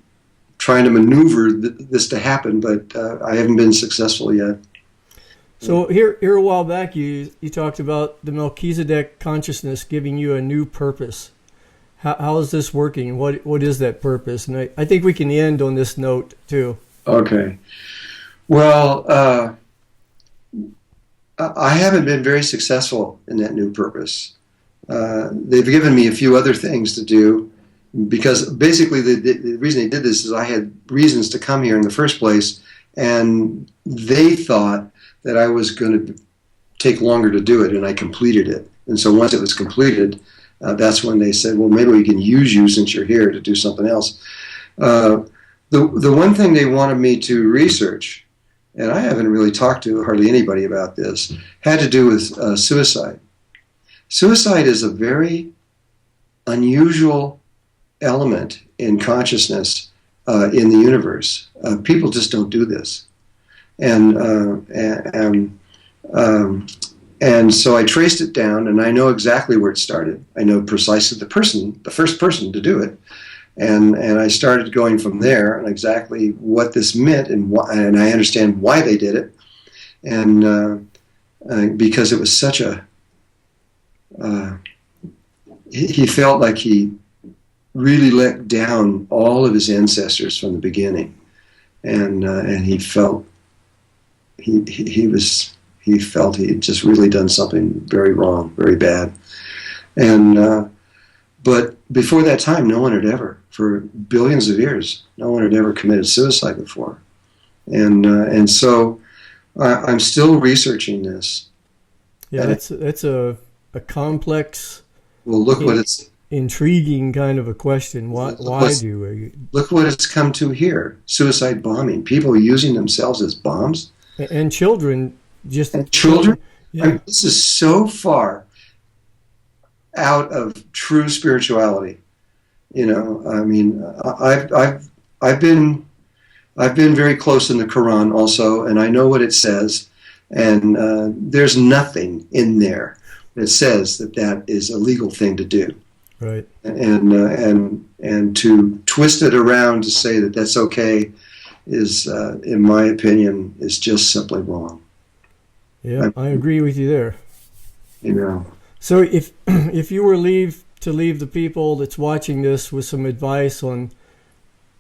Speaker 2: trying to maneuver this to happen, but I haven't been successful yet.
Speaker 1: So here a while back, you talked about the Melchizedek consciousness giving you a new purpose. How is this working? What is that purpose? And I think we can end on this note too.
Speaker 2: Okay. Well, I haven't been very successful in that new purpose. They've given me a few other things to do, because basically the reason they did this is I had reasons to come here in the first place, and they thought that I was going to take longer to do it, and I completed it. And so once it was completed, that's when they said, well, maybe we can use you since you're here to do something else. The one thing they wanted me to research, and I haven't really talked to hardly anybody about this, had to do with suicide. Suicide is a very unusual element in consciousness in the universe. People just don't do this. And so I traced it down, and I know exactly where it started. I know precisely the first person to do it. And I started going from there and exactly what this meant and I understand why they did it. And because it was such a, he felt like he really let down all of his ancestors from the beginning, and he felt he felt he had just really done something very wrong, very bad, and but before that time, no one had ever, for billions of years, no one had ever committed suicide before, and so I'm still researching this.
Speaker 1: Yeah, it's a complex.
Speaker 2: Well, look what it's.
Speaker 1: Intriguing kind of a question. Why do you
Speaker 2: look what it's come to here? Suicide bombing. People using themselves as bombs.
Speaker 1: And children just. And
Speaker 2: children.
Speaker 1: Yeah.
Speaker 2: I mean, this is so far out of true spirituality. You know, I mean, I've been very close in the Quran also, and I know what it says. And there's nothing in there that says that is a legal thing to do.
Speaker 1: Right.
Speaker 2: And to twist it around to say that that's okay is, in my opinion, is just simply wrong.
Speaker 1: Yeah, I agree with you there.
Speaker 2: You know.
Speaker 1: So if you were to leave the people that's watching this with some advice on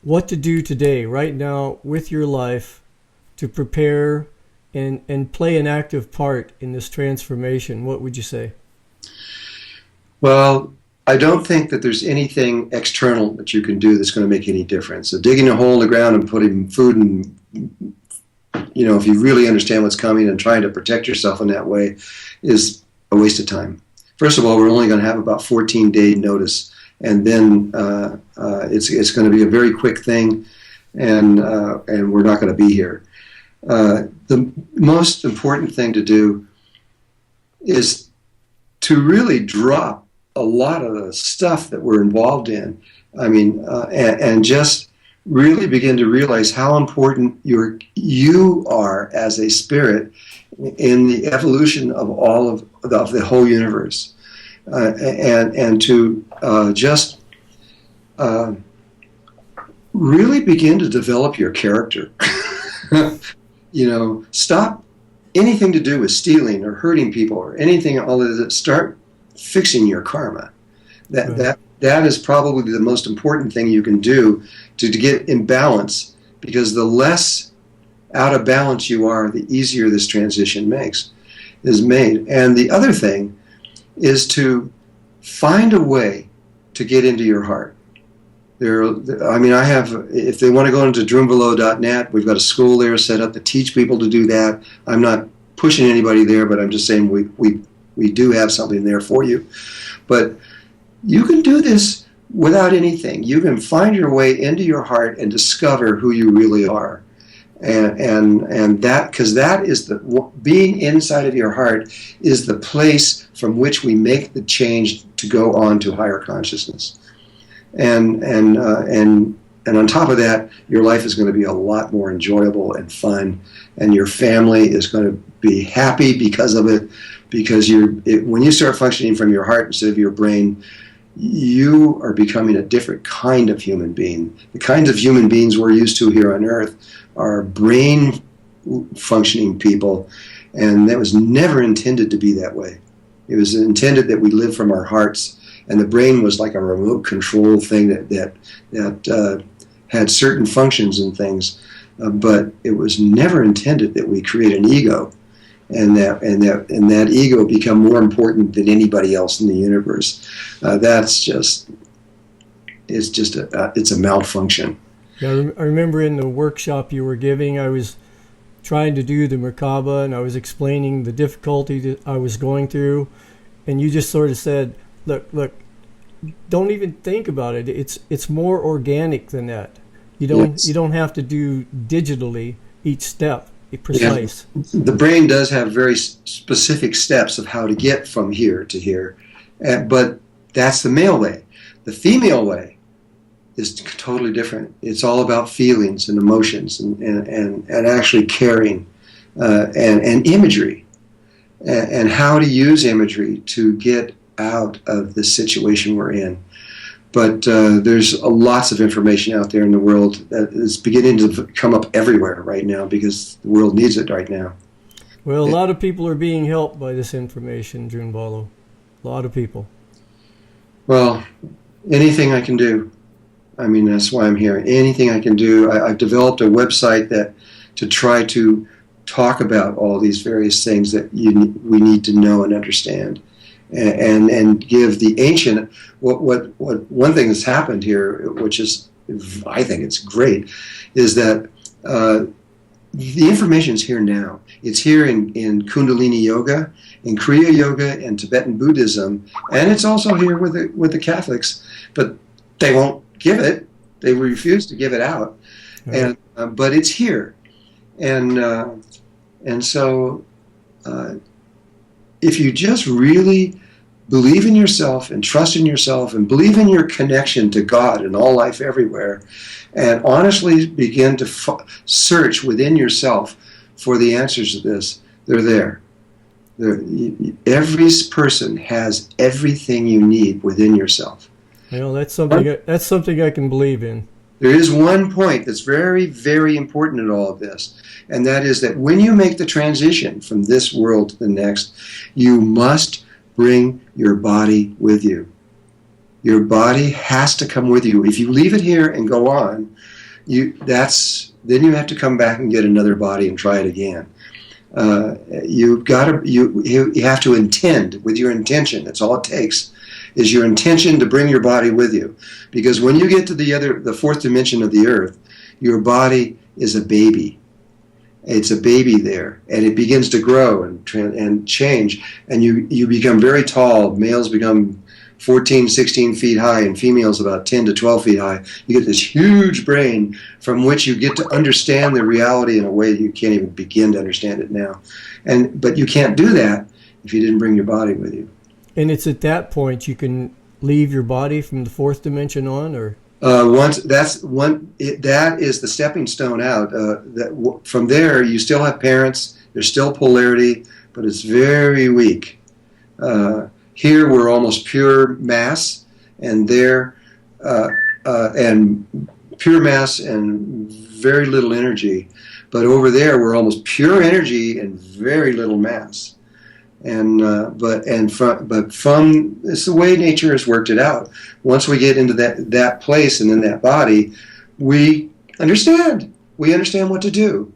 Speaker 1: what to do today, right now, with your life to prepare and play an active part in this transformation, what would you say?
Speaker 2: Well, I don't think that there's anything external that you can do that's going to make any difference. So digging a hole in the ground and putting food and, if you really understand what's coming and trying to protect yourself in that way is a waste of time. First of all, we're only going to have about 14-day notice, and then it's going to be a very quick thing, and we're not going to be here. The most important thing to do is to really drop a lot of the stuff that we're involved in. And just really begin to realize how important you are as a spirit in the evolution of all of the whole universe, and to just really begin to develop your character. Stop anything to do with stealing or hurting people or anything. All of that. Start fixing your karma. That is probably the most important thing you can do to get in balance, because the less out of balance you are, the easier this transition is made. And the other thing is to find a way to get into your heart. If they want to go into Drunvalo.net, we've got a school there set up to teach people to do that. I'm not pushing anybody there, but I'm just saying we do have something there for you. But you can do this without anything. You can find your way into your heart and discover who you really are. And that, because that is being inside of your heart is the place from which we make the change to go on to higher consciousness. And on top of that, your life is going to be a lot more enjoyable and fun, and your family is going to be happy because of it. Because when you start functioning from your heart instead of your brain, you are becoming a different kind of human being. The kinds of human beings we're used to here on Earth are brain functioning people, and that was never intended to be that way. It was intended that we live from our hearts, and the brain was like a remote control thing that had certain functions and things, but it was never intended that we create an ego, and that ego become more important than anybody else in the universe. It's a malfunction.
Speaker 1: Yeah, I remember in the workshop you were giving, I was trying to do the Merkaba, and I was explaining the difficulty that I was going through, and you just sort of said, look, don't even think about it. It's more organic than that. You don't have to do digitally each step. Precise.
Speaker 2: Yeah. The brain does have very specific steps of how to get from here to here, but that's the male way. The female way is totally different. It's all about feelings and emotions and actually caring and imagery and how to use imagery to get out of the situation we're in. But there's lots of information out there in the world that is beginning to come up everywhere right now because the world needs it right now.
Speaker 1: Well, a lot of people are being helped by this information, Drunvalo. A lot of people.
Speaker 2: Well, anything I can do. That's why I'm here. Anything I can do. I've developed a website to try to talk about all these various things that we need to know and understand. And give the ancient what one thing that's happened here, which is I think it's great, is that the information is here now. It's here in Kundalini Yoga, in Kriya Yoga, and Tibetan Buddhism, and it's also here with the Catholics, but they won't give it. They refuse to give it out,
Speaker 1: right.
Speaker 2: But it's here, and so. If you just really believe in yourself and trust in yourself and believe in your connection to God and all life everywhere, and honestly begin to search within yourself for the answers to this, they're there. Every person has everything you need within yourself.
Speaker 1: That's something I can believe in.
Speaker 2: There is one point that's very, very important in all of this, and that is that when you make the transition from this world to the next, you must bring your body with you. Your body has to come with you. If you leave it here and go on, then you have to come back and get another body and try it again. You have to intend with your intention. That's all it takes, is your intention to bring your body with you. Because when you get to the fourth dimension of the earth, your body is a baby. It's a baby there, and it begins to grow and change, and you become very tall. Males become 14, 16 feet high, and females about 10 to 12 feet high. You get this huge brain from which you get to understand the reality in a way you can't even begin to understand it now. But you can't do that if you didn't bring your body with you. And
Speaker 1: it's at that point you can leave your body from the fourth dimension on, or
Speaker 2: that is the stepping stone out. From there, you still have parents. There's still polarity, but it's very weak. Here we're almost pure mass, and there and pure mass and very little energy. But over there we're almost pure energy and very little mass. But from it's the way nature has worked it out. Once we get into that place and in that body, we understand. We understand what to do.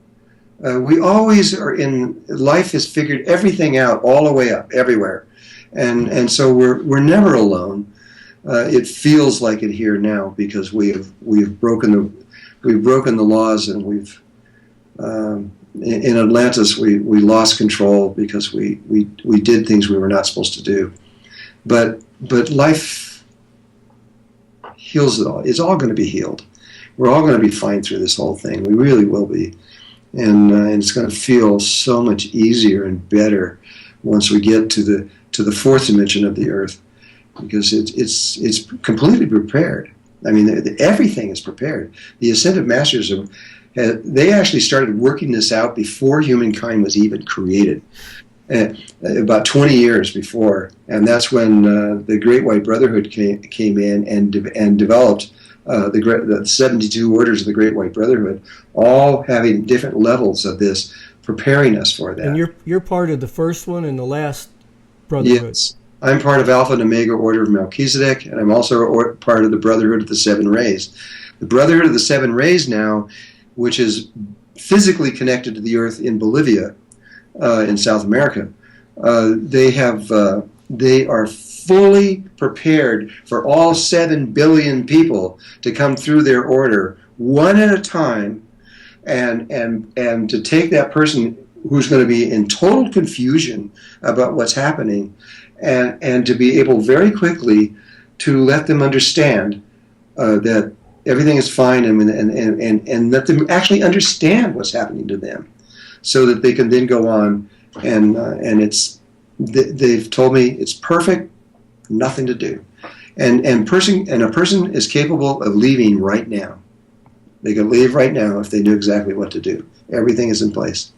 Speaker 2: We always are in life has figured everything out all the way up everywhere. And so we're never alone. It feels like it here now because we've broken the laws, and we've in Atlantis we lost control because we did things we were not supposed to do. But life heals it all. It's all going to be healed. We're all going to be fine through this whole thing. We really will be, and it's going to feel so much easier and better once we get to the fourth dimension of the earth, because it's completely prepared. I mean, everything is prepared. The Ascended Masters they actually started working this out before humankind was even created, about 20 years before, and that's when the Great White Brotherhood came in and developed the 72 orders of the Great White Brotherhood, all having different levels of this, preparing us for that.
Speaker 1: And you're part of the first one and the last Brotherhood.
Speaker 2: Yes, I'm part of Alpha and Omega Order of Melchizedek, and I'm also part of the Brotherhood of the Seven Rays. The Brotherhood of the Seven Rays now, which is physically connected to the Earth in Bolivia, in South America, they are fully prepared for all 7 billion people to come through their order one at a time, and to take that person who's going to be in total confusion about what's happening, and to be able very quickly to let them understand that everything is fine, and let them actually understand what's happening to them, so that they can then go on, and they've told me it's perfect, nothing to do, and a person is capable of leaving right now. They could leave right now if they knew exactly what to do. Everything is in place.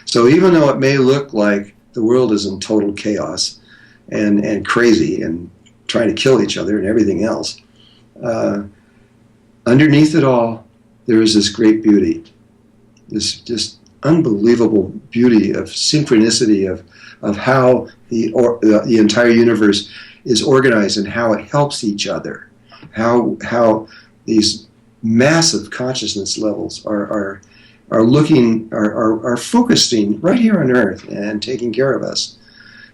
Speaker 2: So even though it may look like the world is in total chaos and crazy and trying to kill each other and everything else, underneath it all, there is this great beauty, this just unbelievable beauty of synchronicity of how the entire universe is organized and how it helps each other, how these massive consciousness levels are focusing right here on Earth and taking care of us.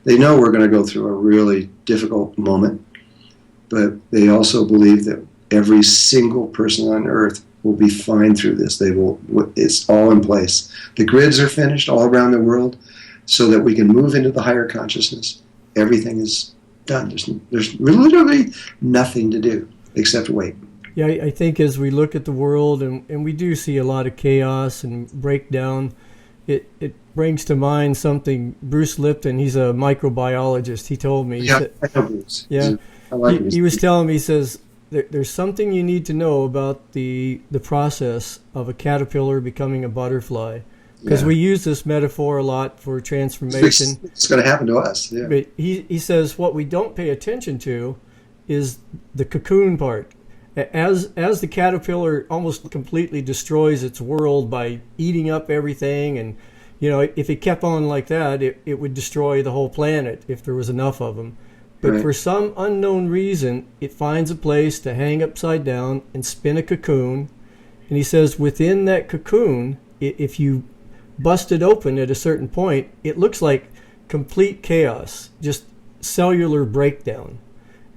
Speaker 2: They know we're going to go through a really difficult moment, but they also believe that every single person on Earth will be fine through this. It's all in place. The grids are finished all around the world so that we can move into the higher consciousness. Everything is done. There's literally nothing to do except wait.
Speaker 1: Yeah, I think as we look at the world, and we do see a lot of chaos and breakdown, it brings to mind something. Bruce Lipton, he's a microbiologist. He told me.
Speaker 2: I know Bruce.
Speaker 1: Yeah, he was telling me, he says, there's something you need to know about the process of a caterpillar becoming a butterfly. Because we use this metaphor a lot for transformation.
Speaker 2: It's going to happen to us. Yeah.
Speaker 1: But he says what we don't pay attention to is the cocoon part. As the caterpillar almost completely destroys its world by eating up everything, and if it kept on like that, it would destroy the whole planet if there was enough of them. But
Speaker 2: Right.
Speaker 1: for some unknown reason, it finds a place to hang upside down and spin a cocoon. And he says within that cocoon, if you bust it open at a certain point, it looks like complete chaos, just cellular breakdown.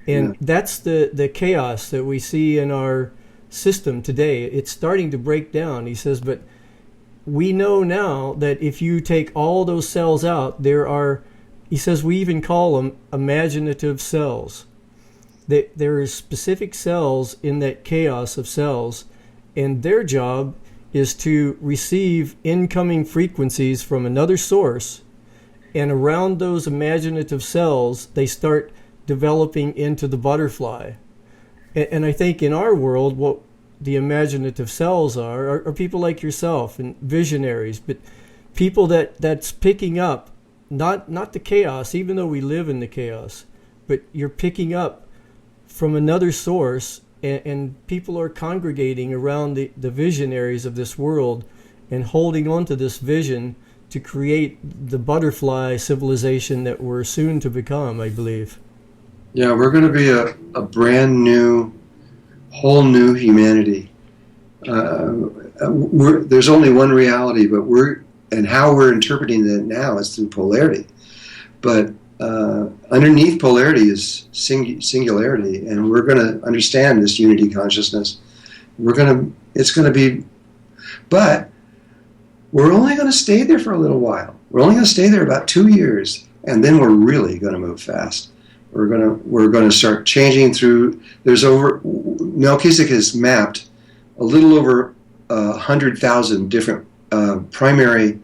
Speaker 1: And that's the chaos that we see in our system today. It's starting to break down. He says, but we know now that if you take all those cells out, he says we even call them imaginative cells. There are specific cells in that chaos of cells, and their job is to receive incoming frequencies from another source, and around those imaginative cells, they start developing into the butterfly. And I think in our world, what the imaginative cells are people like yourself and visionaries, but people that's picking up not the chaos, even though we live in the chaos, but you're picking up from another source, and people are congregating around the visionaries of this world and holding on to this vision to create the butterfly civilization that we're soon to become, I believe.
Speaker 2: Yeah, we're going to be a brand new, whole new humanity. There's only one reality, but how we're interpreting it now is through polarity. But underneath polarity is singularity, and we're going to understand this unity consciousness. It's going to be, but we're only going to stay there for a little while. We're only going to stay there about 2 years, and then we're really going to move fast. We're going to start changing through. Melchizedek has mapped a little over 100,000 different primary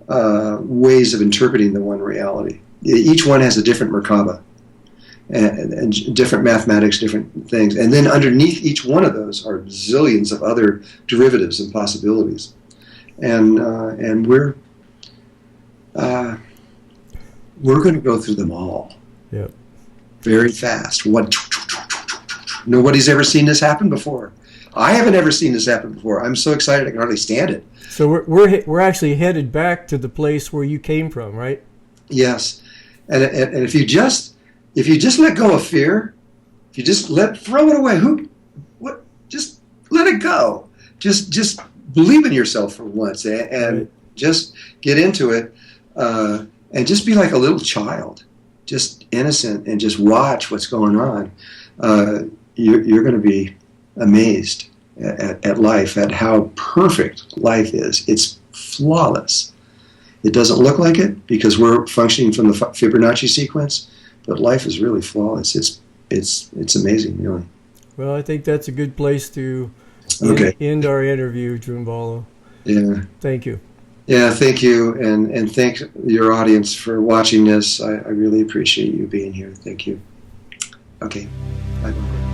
Speaker 2: ways of interpreting the one reality. Each one has a different Merkaba and different mathematics, different things. And then underneath each one of those are zillions of other derivatives and possibilities. And we're going to go through them all.
Speaker 1: Yep.
Speaker 2: Very fast. Nobody's ever seen this happen before. I haven't ever seen this happen before. I'm so excited I can hardly stand it.
Speaker 1: So we're actually headed back to the place where you came from, right?
Speaker 2: Yes, and if you just let go of fear, if you just throw it away, just let it go. Just believe in yourself for once, and just get into it, and just be like a little child. Just innocent, and just watch what's going on. You're going to be amazed at life, at how perfect life is. It's flawless. It doesn't look like it because we're functioning from the Fibonacci sequence, but life is really flawless. It's amazing, really.
Speaker 1: Well, I think that's a good place to end our interview, Drunvalo.
Speaker 2: Yeah.
Speaker 1: Thank you.
Speaker 2: Yeah, thank you, and thank your audience for watching this. I really appreciate you being here. Thank you. Okay. Bye-bye.